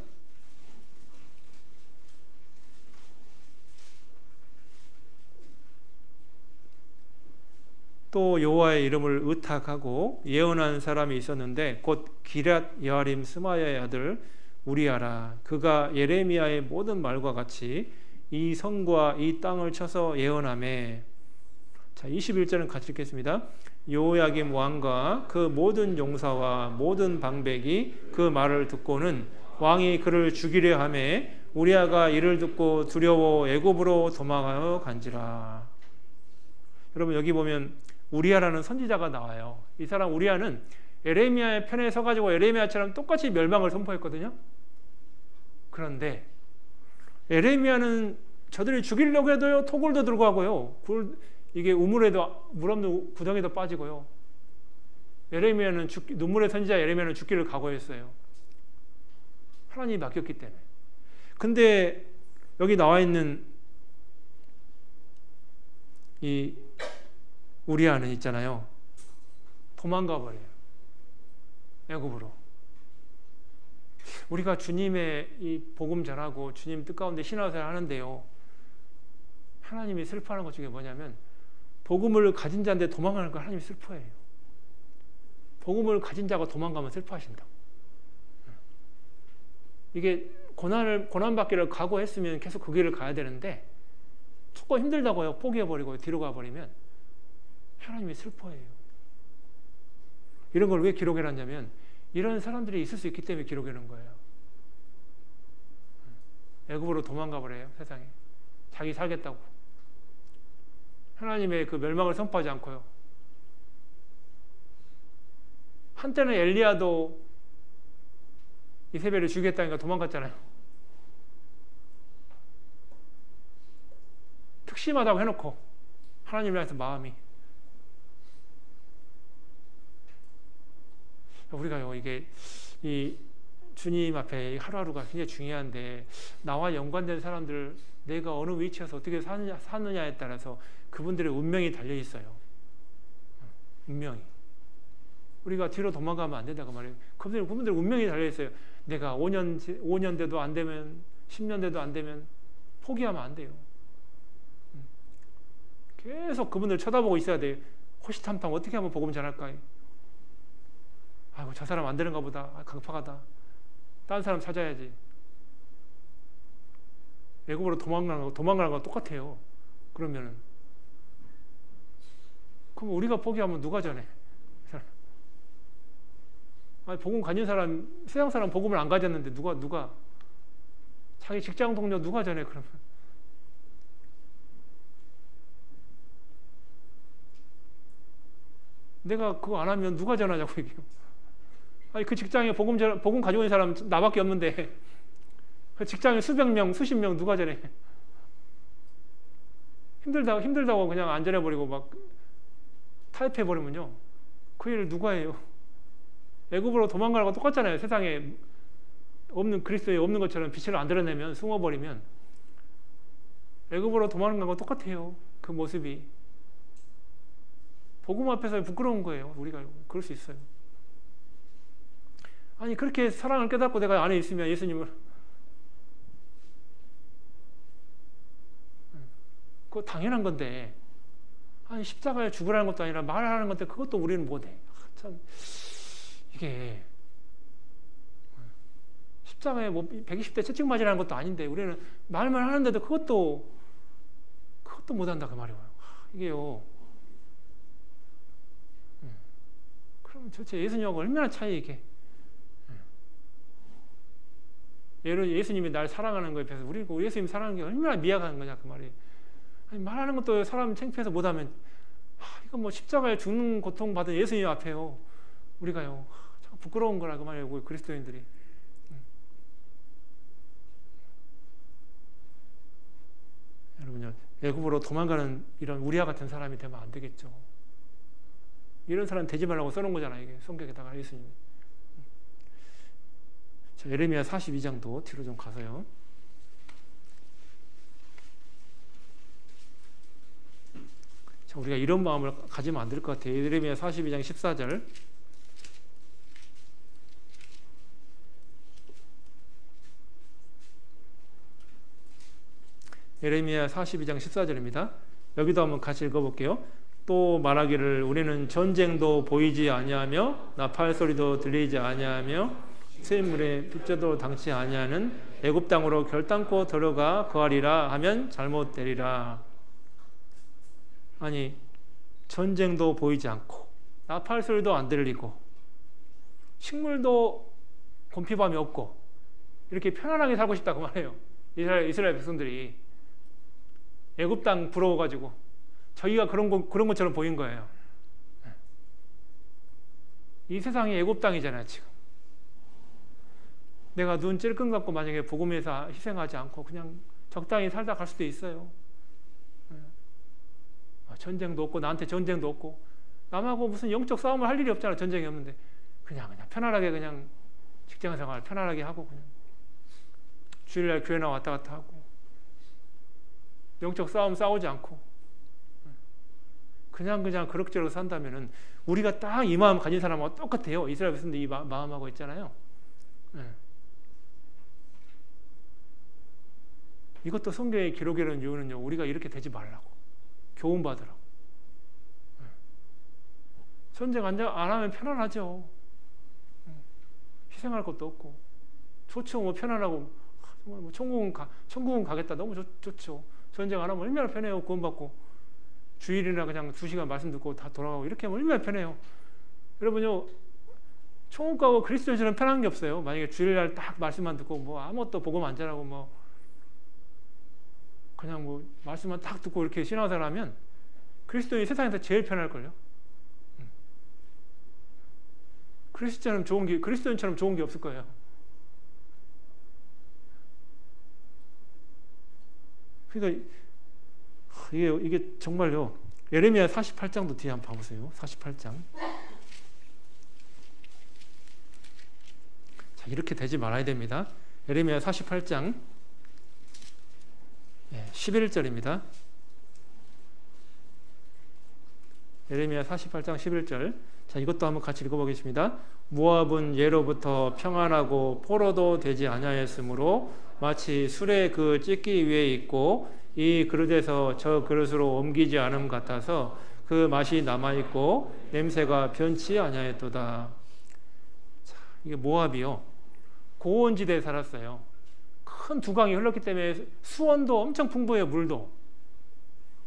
또 여호와의 이름을 의탁하고 예언한 사람이 있었는데 곧 기럇 여아림 스마야의 아들 우리아라. 그가 예레미야의 모든 말과 같이 이 성과 이 땅을 쳐서 예언하매. 자, 21절은 같이 읽겠습니다. 요야김 왕과 그 모든 용사와 모든 방백이 그 말을 듣고는 왕이 그를 죽이려 하매 우리아가 이를 듣고 두려워 애굽으로 도망하여 간지라. 여러분 여기 보면 우리아라는 선지자가 나와요. 이 사람 우리아는 예레미야의 편에 서가지고 예레미야처럼 똑같이 멸망을 선포했거든요. 그런데 예레미야는 저들이 죽이려고 해도요 토굴도 들고 가고요 이게 우물에도 물 없는 구덩이도 빠지고요. 예레미야는 눈물의 선지자 예레미야는 죽기를 각오했어요. 하나님이 맡겼기 때문에. 근데 여기 나와 있는 이 우리아는 있잖아요. 도망가 버려요. 애굽으로. 우리가 주님의 이 복음 전하고 주님 뜻 가운데 신앙생활 하는데요. 하나님이 슬퍼하는 것 중에 뭐냐면 복음을 가진 자인데 도망가는 걸 하나님이 슬퍼해요. 복음을 가진 자가 도망가면 슬퍼하신다고. 이게 고난받기를 각오했으면 계속 그 길을 가야 되는데 조금 힘들다고요. 포기해버리고 뒤로 가버리면 하나님이 슬퍼해요. 이런 걸 왜 기록해놨냐면 이런 사람들이 있을 수 있기 때문에 기록해놓은 거예요. 애굽으로 도망가 버려요. 세상에. 자기 살겠다고. 하나님의 그 멸망을 선포하지 않고요. 한때는 엘리야도 이세벨을 죽이겠다니까 도망갔잖아요. 특심하다고 해놓고 하나님을 향해서 마음이, 우리가요 이게 이 주님 앞에 하루하루가 굉장히 중요한데, 나와 연관된 사람들, 내가 어느 위치에서 어떻게 사느냐에 따라서 그분들의 운명이 달려 있어요. 운명이. 우리가 뒤로 도망가면 안 된다고 말해요. 그분들 운명이 달려 있어요. 내가 5년 돼도 안 되면, 10년 돼도 안 되면 포기하면 안 돼요. 계속 그분들 쳐다보고 있어야 돼요. 호시탐탐 어떻게 하면 복음 전할까요? 아이고, 저 사람 안 되는가 보다. 강팍하다. 다른 사람 찾아야지. 애굽으로 도망가는 거 똑같아요. 그러면은, 그럼 우리가 포기하면 누가 전해? 아니, 복음 가진 사람, 세상 사람 복음을 안 가졌는데 누가 자기 직장 동료 누가 전해? 그러면 내가 그거 안 하면 누가 전하자고 얘기해요. 아니, 그 직장에 복음 가지고 있는 사람 나밖에 없는데 그 직장에 수백 명, 수십 명 누가 전해? 힘들다고 그냥 안 전해버리고 막 타협해버리면요, 그 일을 누가 해요? 애굽으로 도망가는 거 똑같잖아요. 세상에 없는, 그리스도에 없는 것처럼 빛을 안 드러내면, 숨어버리면 애굽으로 도망가는 거 똑같아요. 그 모습이 복음 앞에서 부끄러운 거예요. 우리가 그럴 수 있어요. 아니, 그렇게 사랑을 깨닫고 내가 안에 있으면 예수님을, 그거 당연한 건데, 아니, 십자가에 죽으라는 것도 아니라 말하는 건데 그것도 우리는 못해. 참, 이게 십자가에 뭐 120대 채찍 맞으라는 것도 아닌데 우리는 말만 하는데도 그것도 못한다 그 말이에요. 이게요. 그럼 도대체 예수님하고 얼마나 차이 이게? 예수님이 날 사랑하는 거에 비해서 우리 예수님 사랑하는 게 얼마나 미약한 거냐 그 말이에요. 아니, 말하는 것도 사람 창피해서 못하면, 이거 뭐 십자가에 죽는 고통 받은 예수님 앞에요, 우리가요, 참 부끄러운 거라 그 말이에요, 우리 그리스도인들이. 여러분요, 애굽으로 도망가는 이런 우리와 같은 사람이 되면 안 되겠죠. 이런 사람 되지 말라고 써놓은 거잖아요, 이게 성경에다가 예수님이. 자, 예레미야 42장도 뒤로 좀 가서요. 자, 우리가 이런 마음을 가지면 안 될 것 같아요. 예레미야 42장 14절. 예레미야 42장 14절입니다. 여기도 한번 같이 읽어볼게요. 또 말하기를 우리는 전쟁도 보이지 아니하며 나팔 소리도 들리지 아니하며 샘물에 빗자도 당치 아니하는 애굽 땅으로 결단코 들어가 거하리라 하면 잘못되리라. 아니, 전쟁도 보이지 않고 나팔 소리도 안 들리고 식물도 곰피밤이 없고 이렇게 편안하게 살고 싶다고 말해요. 이스라엘 백성들이 애굽 땅 부러워가지고 저희가 그런 것처럼 보인 거예요. 이 세상이 애굽 땅이잖아요, 지금. 내가 눈 찔끔 감고 만약에 복음에서 희생하지 않고 그냥 적당히 살다 갈 수도 있어요. 전쟁도 없고 나한테 전쟁도 없고 남하고 무슨 영적 싸움을 할 일이 없잖아. 전쟁이 없는데 그냥 편안하게 그냥 직장생활 편안하게 하고 그냥 주일날 교회 나 왔다 갔다 하고 영적 싸움 싸우지 않고 그냥 그럭저럭 산다면은 우리가 딱 이 마음 가진 사람하고 똑같아요. 이스라엘 백성들 이 마음하고 있잖아요. 이것도 성경에 기록이라는 이유는요, 우리가 이렇게 되지 말라고, 교훈 받으라고. 전쟁 안 하면 편안하죠. 희생할 것도 없고 좋죠. 뭐 편안하고 정말 뭐 천국은 가겠다. 너무 좋죠. 전쟁 안 하면 얼마나 편해요. 구원받고 주일이나 그냥 2시간 말씀 듣고 다 돌아가고 이렇게 하면 얼마나 편해요. 여러분요, 천국 가고 그리스도인처럼 편한 게 없어요. 만약에 주일날 딱 말씀만 듣고 뭐 아무것도 복음 안 잘하고 뭐 그냥 뭐 말씀만 딱 듣고 이렇게 신앙생활 하면 그리스도인이 세상에서 제일 편할걸요. 그리스도인처럼 좋은 게 없을 거예요. 그러니까 이게 정말요. 예레미야 48장도 뒤에 한번 봐보세요. 48장. 자, 이렇게 되지 말아야 됩니다. 예레미야 48장 11절입니다. 예레미야 48장 11절. 자, 이것도 한번 같이 읽어보겠습니다. 모압은 예로부터 평안하고 포로도 되지 아니하였으므로 마치 술의 그 찢기 위에 있고 이 그릇에서 저 그릇으로 옮기지 않음 같아서 그 맛이 남아있고 냄새가 변치 아니하였도다. 자, 이게 모압이요. 고원지대에 살았어요. 큰 두강이 흘렀기 때문에 수원도 엄청 풍부해요. 물도.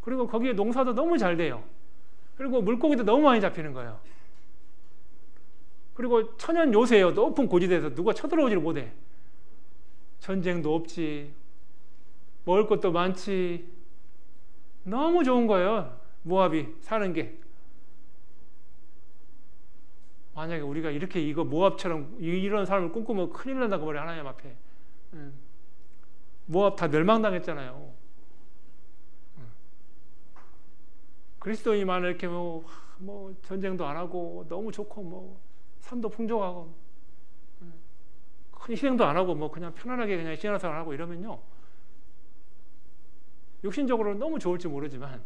그리고 거기에 농사도 너무 잘 돼요. 그리고 물고기도 너무 많이 잡히는 거예요. 그리고 천연 요새예요. 높은 고지대에서 누가 쳐들어오지를 못해. 전쟁도 없지. 먹을 것도 많지. 너무 좋은 거예요. 모압이 사는 게. 만약에 우리가 이렇게 이거 모압처럼 이런 삶을 꿈꾸면 큰일 난다고 말해. 하나님 앞에. 모압 다 멸망당했잖아요. 그리스도인만 이렇게 뭐 전쟁도 안 하고 너무 좋고 뭐 산도 풍족하고 큰 희생도 안 하고 뭐 그냥 편안하게 그냥 신앙생활 하고 이러면요. 육신적으로 너무 좋을지 모르지만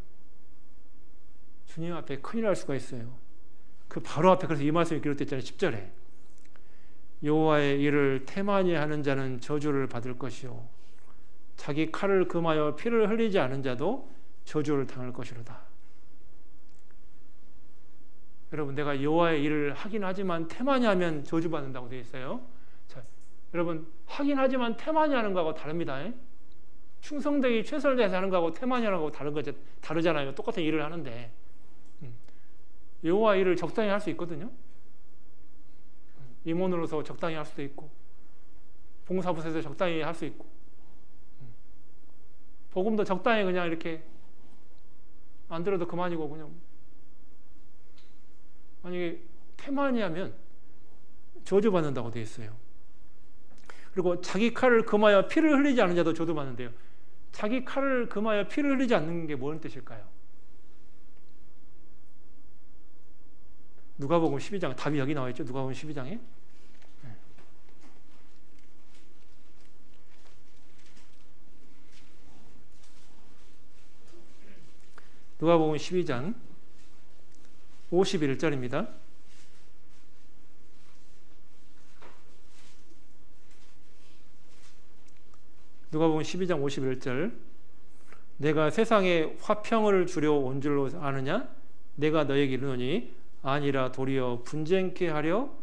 주님 앞에 큰일 날 수가 있어요. 그 바로 앞에 그래서 이 말씀이 기록됐잖아요. 10절에 여호와의 일을 태만히 하는 자는 저주를 받을 것이요 자기 칼을 금하여 피를 흘리지 않은 자도 저주를 당할 것이로다. 여러분, 내가 여호와의 일을 하긴 하지만 태만히 하면 저주받는다고 되어 있어요. 자, 여러분, 하긴 하지만 태만히 하는 거하고 다릅니다. 충성되게 최선을 다해서 하는 거하고 태만히 하는 거하고 다르잖아요. 똑같은 일을 하는데 여호와 일을 적당히 할 수 있거든요. 임원으로서 적당히 할 수도 있고 봉사부서에서 적당히 할 수 있고 복음도 적당히 그냥 이렇게 안 들어도 그만이고 그냥 만약에 태만히 하면 저주받는다고 되어 있어요. 그리고 자기 칼을 금하여 피를 흘리지 않는 자도 저주받는데요. 자기 칼을 금하여 피를 흘리지 않는 게 뭔 뜻일까요? 누가복음 12장 답이 여기 나와 있죠. 누가복음 12장에 누가복음 12장 51절입니다. 누가복음 12장 51절 내가 세상에 화평을 주려 온 줄로 아느냐? 내가 너에게 이르노니 아니라 도리어 분쟁케 하려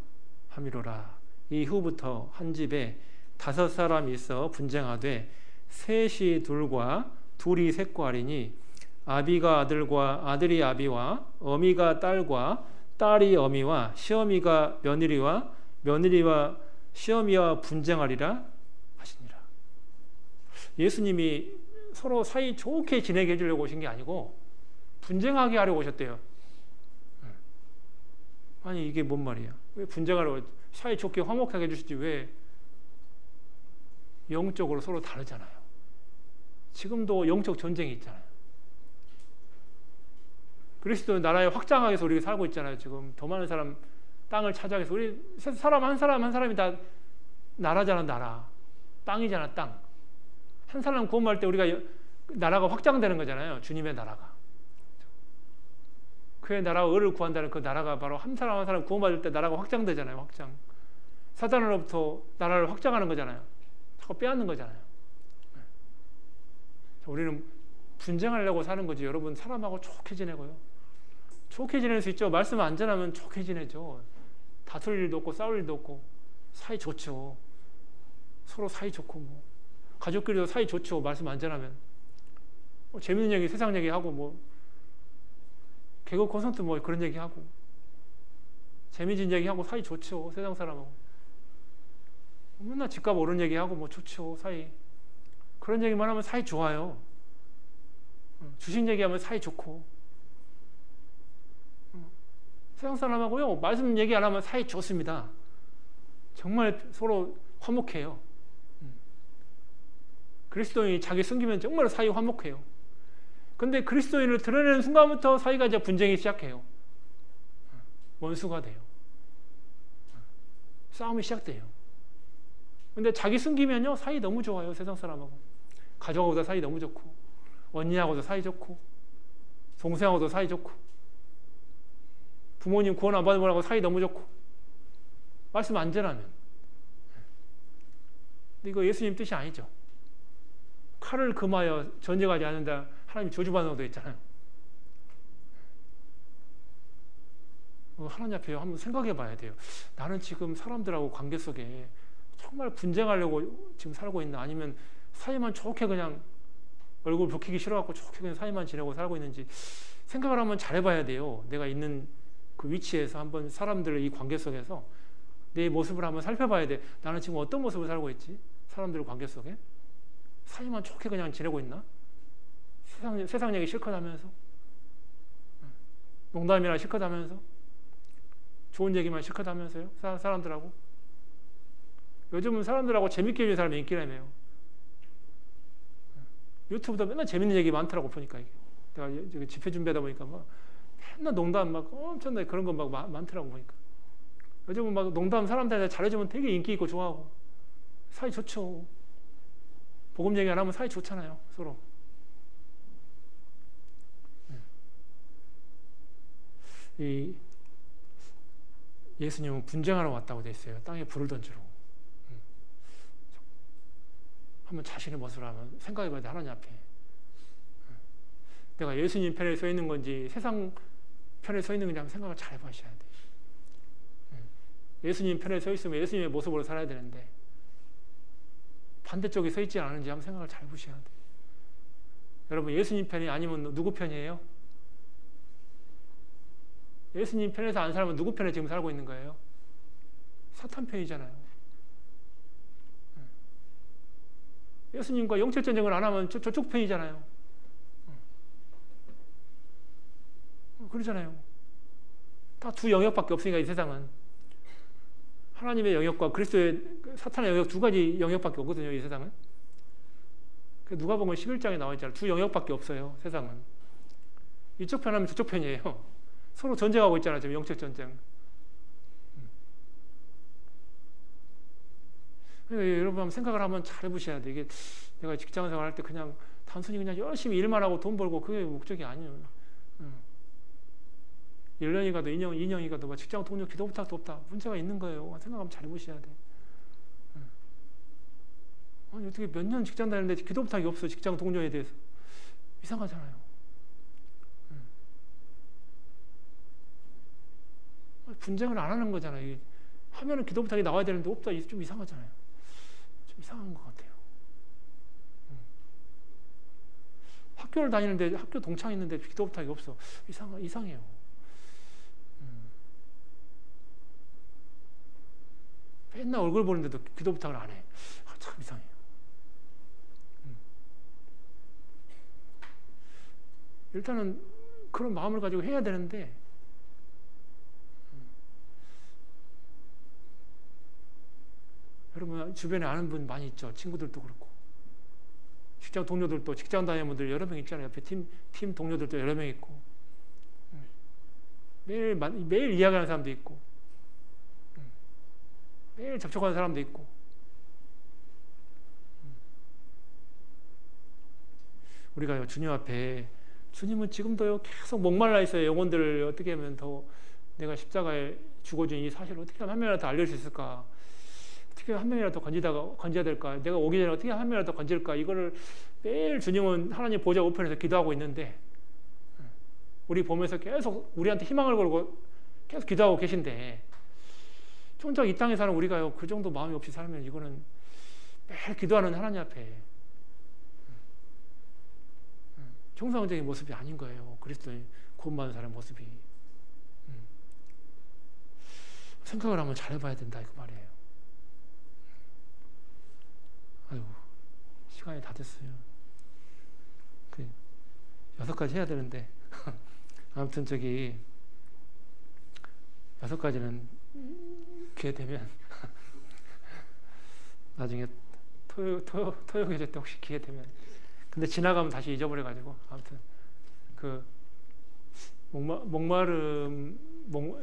함이로라. 이후부터 한 집에 5사람이 있어 분쟁하되 셋이 둘과 둘이 셋과 하리니 아비가 아들과 아들이 아비와 어미가 딸과 딸이 어미와 시어미가 며느리와 며느리와 시어미와 분쟁하리라 하시니라. 예수님이 서로 사이 좋게 지내게 해주려고 오신 게 아니고 분쟁하게 하려고 오셨대요. 아니 이게 뭔 말이야? 왜 분쟁하려고 사이 좋게 화목하게 해주시지 왜 영적으로 서로 다르잖아요. 지금도 영적 전쟁이 있잖아요. 그리스도 나라의 확장하기 위해서 우리가 살고 있잖아요. 지금 더 많은 사람 땅을 차지하기 위해서 우리 사람 한 사람이 다 나라잖아. 나라 땅이잖아. 땅. 한 사람 구원할 때 우리가 나라가 확장되는 거잖아요. 주님의 나라가. 그의 나라와 의를 구한다는 그 나라가 바로 한 사람 구원받을 때 나라가 확장되잖아요. 확장. 사단으로부터 나라를 확장하는 거잖아요. 자꾸 빼앗는 거잖아요. 우리는 분쟁하려고 사는 거지. 여러분 사람하고 좋게 지내고요. 좋게 지낼 수 있죠. 말씀 안 전하면 좋게 지내죠. 다툴 일도 없고 싸울 일도 없고 사이 좋죠. 서로 사이 좋고 뭐 가족끼리도 사이 좋죠. 말씀 안 전하면 뭐 재밌는 얘기 세상 얘기하고 뭐 개그 콘서트 뭐 그런 얘기하고 재미진 얘기하고 사이 좋죠. 세상 사람하고 맨날 집값 오른 얘기하고 뭐 좋죠. 사이 그런 얘기만 하면 사이 좋아요. 주식 얘기하면 사이 좋고 세상 사람하고요, 말씀 얘기 안 하면 사이 좋습니다. 정말 서로 화목해요. 그리스도인이 자기 숨기면 정말 사이 화목해요. 근데 그리스도인을 드러내는 순간부터 사이가 이제 분쟁이 시작해요. 원수가 돼요. 싸움이 시작돼요. 근데 자기 숨기면요, 사이 너무 좋아요. 세상 사람하고. 가족하고도 사이 너무 좋고, 언니하고도 사이 좋고, 동생하고도 사이 좋고, 부모님 구원 안 받은 분하고 사이 너무 좋고, 말씀 안 전하면. 근데 이거 예수님 뜻이 아니죠. 칼을 금하여 전쟁하지 않는다. 하나님이 저주받는 것도 있잖아요. 하나님 앞에 한번 생각해 봐야 돼요. 나는 지금 사람들하고 관계 속에 정말 분쟁하려고 지금 살고 있나, 아니면 사이만 좋게 그냥 얼굴 붉히기 싫어갖고 좋게 그냥 사이만 지내고 살고 있는지 생각을 한번 잘해봐야 돼요. 내가 있는 그 위치에서 한번 사람들의 이 관계 속에서 내 모습을 한번 살펴봐야 돼. 나는 지금 어떤 모습을 살고 있지? 사람들의 관계 속에 사이만 좋게 그냥 지내고 있나? 세상 얘기 실컷 하면서, 농담이나 실컷 하면서, 좋은 얘기만 실컷 하면서요. 사람들하고. 요즘은 사람들하고 재밌게 해주는 사람이 인기라며요. 유튜브도 맨날 재밌는 얘기 많더라고, 보니까. 이게. 내가 집회 준비하다 보니까 막 맨날 농담 막 엄청나게 그런 거 막 많더라고, 보니까. 요즘은 막 농담 사람들한테 잘해주면 되게 인기 있고 좋아하고. 사이 좋죠. 복음 얘기 안 하면 사이 좋잖아요, 서로. 이 예수님은 분쟁하러 왔다고 돼 있어요. 땅에 불을 던지러. 한번 자신의 모습을 한번 생각해 봐야 돼, 하나님 앞에. 내가 예수님 편에 서 있는 건지 세상 편에 서 있는 건지 한번 생각을 잘 해보셔야 돼. 예수님 편에 서 있으면 예수님의 모습으로 살아야 되는데 반대쪽에 서 있지 않은지 한번 생각을 잘 해보셔야 돼. 여러분, 예수님 편이 아니면 누구 편이에요? 예수님 편에서 안 살면 누구 편에 지금 살고 있는 거예요? 사탄 편이잖아요. 예수님과 영적 전쟁을 안 하면 저쪽 편이잖아요. 그러잖아요. 다 두 영역밖에 없으니까, 이 세상은. 하나님의 영역과 그리스도의 사탄의 영역, 두 가지 영역밖에 없거든요, 이 세상은. 누가복음 11장에 나와 있잖아요. 두 영역밖에 없어요, 세상은. 이쪽 편 하면 저쪽 편이에요. 서로 전쟁하고 있잖아요, 지금 영적 전쟁. 여러분 한번 생각을 한번 잘 해보셔야 돼. 이게 내가 직장 생활할 때 그냥 단순히 그냥 열심히 일만 하고 돈 벌고 그게 목적이 아니에요. 1년이 가도 2년이 가도 직장 동료 기도 부탁도 없다. 문제가 있는 거예요. 생각 한번 잘 해보셔야 돼. 아니, 어떻게 몇 년 직장 다니는데 기도 부탁이 없어, 직장 동료에 대해서. 이상하잖아요. 분쟁을 안 하는 거잖아요. 하면은 기도 부탁이 나와야 되는데 없다. 좀 이상하잖아요. 좀 이상한 것 같아요. 학교를 다니는데 학교 동창 있는데 기도 부탁이 없어. 이상해요. 맨날 얼굴 보는데도 기도 부탁을 안 해. 참 이상해요. 일단은 그런 마음을 가지고 해야 되는데 여러분 주변에 아는 분 많이 있죠. 친구들도 그렇고 직장 동료들도, 직장 다니는 분들 여러 명 있잖아요. 옆에 팀 동료들도 여러 명 있고 매일 이야기하는 사람도 있고 매일 접촉하는 사람도 있고 우리가 주님 앞에, 주님은 지금도요 계속 목말라 있어요. 영혼들을 어떻게 하면 더 내가 십자가에 죽어준 이 사실을 어떻게 하면 한 명이라도 알릴 수 있을까? 어떻게 한 명이라도 건져야 될까? 내가 오기 전에 어떻게 한 명이라도 건질까? 이거를 매일 주님은 하나님 보좌 우편에서 기도하고 있는데 우리 보면서 계속 우리한테 희망을 걸고 계속 기도하고 계신데 정작 이 땅에 사는 우리가요 그 정도 마음이 없이 살면 이거는 매일 기도하는 하나님 앞에 정상적인 모습이 아닌 거예요. 그리스도의 구원받은 사람의 모습이. 생각을 한번 잘 해봐야 된다 그 말이에요. 아이고, 시간이 다 됐어요. 6가지 해야 되는데 아무튼 6가지는 기회 되면 나중에 토요교제 때 혹시 기회 되면, 근데 지나가면 다시 잊어버려가지고, 아무튼 그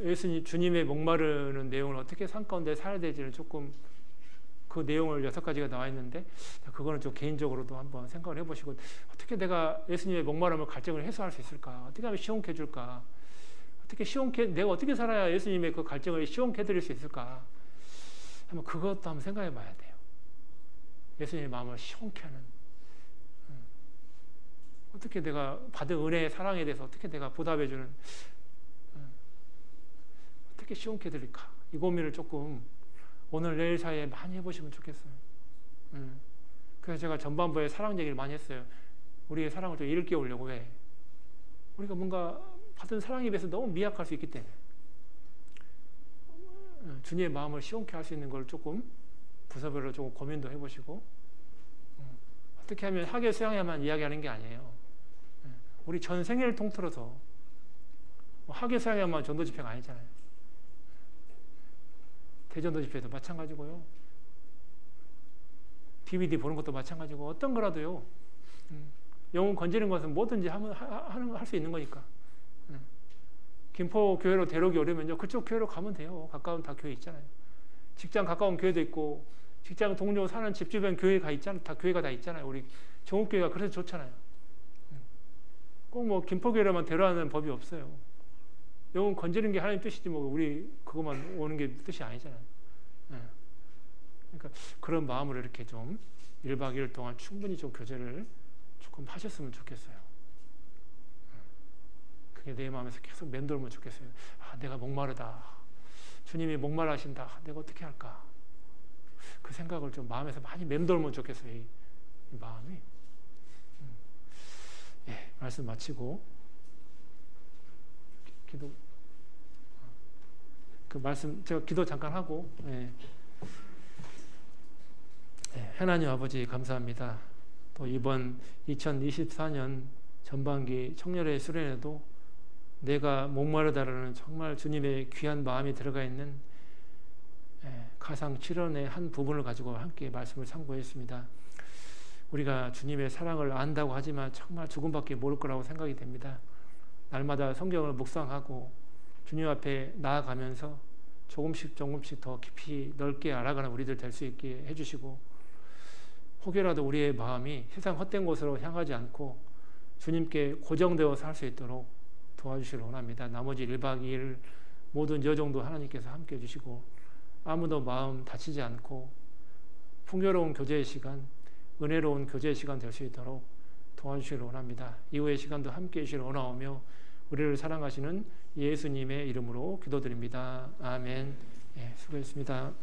예수님 주님의 목마르는 내용을 어떻게 삶 가운데 살아야 될지를 조금, 그 내용을 6가지가 나와 있는데, 그거는 좀 개인적으로도 한번 생각을 해보시고, 어떻게 내가 예수님의 목마름을, 갈증을 해소할 수 있을까? 어떻게 하면 시원케 해줄까? 내가 어떻게 살아야 예수님의 그 갈증을 시원케 해드릴 수 있을까? 한번 그것도 한번 생각해 봐야 돼요. 예수님의 마음을 시원케 하는, 어떻게 내가 받은 은혜의 사랑에 대해서 어떻게 내가 보답해주는, 어떻게 시원케 해드릴까? 이 고민을 조금 오늘 내일 사이에 많이 해보시면 좋겠어요. 그래서 제가 전반부에 사랑 얘기를 많이 했어요. 우리의 사랑을 좀 일깨우려고. 왜? 우리가 뭔가 받은 사랑에 비해서 너무 미약할 수 있기 때문에 주님의 마음을 시원케 할 수 있는 걸 조금 부서별로 조금 고민도 해보시고, 어떻게 하면 학예 수양에만 이야기하는 게 아니에요. 우리 전 생애를 통틀어서 학예 수양에만 전도 집회가 아니잖아요. 대전도 집회도 마찬가지고요. DVD 보는 것도 마찬가지고, 어떤 거라도요. 영혼 건지는 것은 뭐든지 할 수 있는 거니까. 김포 교회로 데려오기 어려우면요, 그쪽 교회로 가면 돼요. 가까운 다 교회 있잖아요. 직장 가까운 교회도 있고, 직장 동료 사는 집 주변 교회가 있잖아요. 다 교회가 다 있잖아요. 우리 정읍교회가 그래서 좋잖아요. 꼭 뭐 김포교회로만 데려가는 법이 없어요. 영혼 건지는 게 하나님 뜻이지 뭐 우리 그것만 오는 게 뜻이 아니잖아요. 그러니까 그런 마음으로 이렇게 좀 1박 2일 동안 충분히 좀 교제를 조금 하셨으면 좋겠어요. 그게 내 마음에서 계속 맴돌면 좋겠어요. 내가 목마르다. 주님이 목마르신다. 내가 어떻게 할까? 그 생각을 좀 마음에서 많이 맴돌면 좋겠어요. 이 마음이. 예, 말씀 마치고 기도. 그 말씀 제가 기도 잠깐 하고. 예. 하나님 아버지 감사합니다. 또 이번 2024년 전반기 청년의 수련회도 내가 목마르다라는 정말 주님의 귀한 마음이 들어가 있는 가상 실현의 한 부분을 가지고 함께 말씀을 상고했습니다. 우리가 주님의 사랑을 안다고 하지만 정말 조금밖에 모를 거라고 생각이 됩니다. 날마다 성경을 묵상하고 주님 앞에 나아가면서 조금씩 더 깊이 넓게 알아가는 우리들 될 수 있게 해주시고, 혹여라도 우리의 마음이 세상 헛된 곳으로 향하지 않고 주님께 고정되어서 할 수 있도록 도와주시길 원합니다. 나머지 1박 2일 모든 여정도 하나님께서 함께 해주시고, 아무도 마음 다치지 않고 풍요로운 교제의 시간, 은혜로운 교제의 시간 될 수 있도록 도와주시길 원합니다. 이후의 시간도 함께 해주시길 원하오며 우리를 사랑하시는 예수님의 이름으로 기도드립니다. 아멘. 예, 수고했습니다.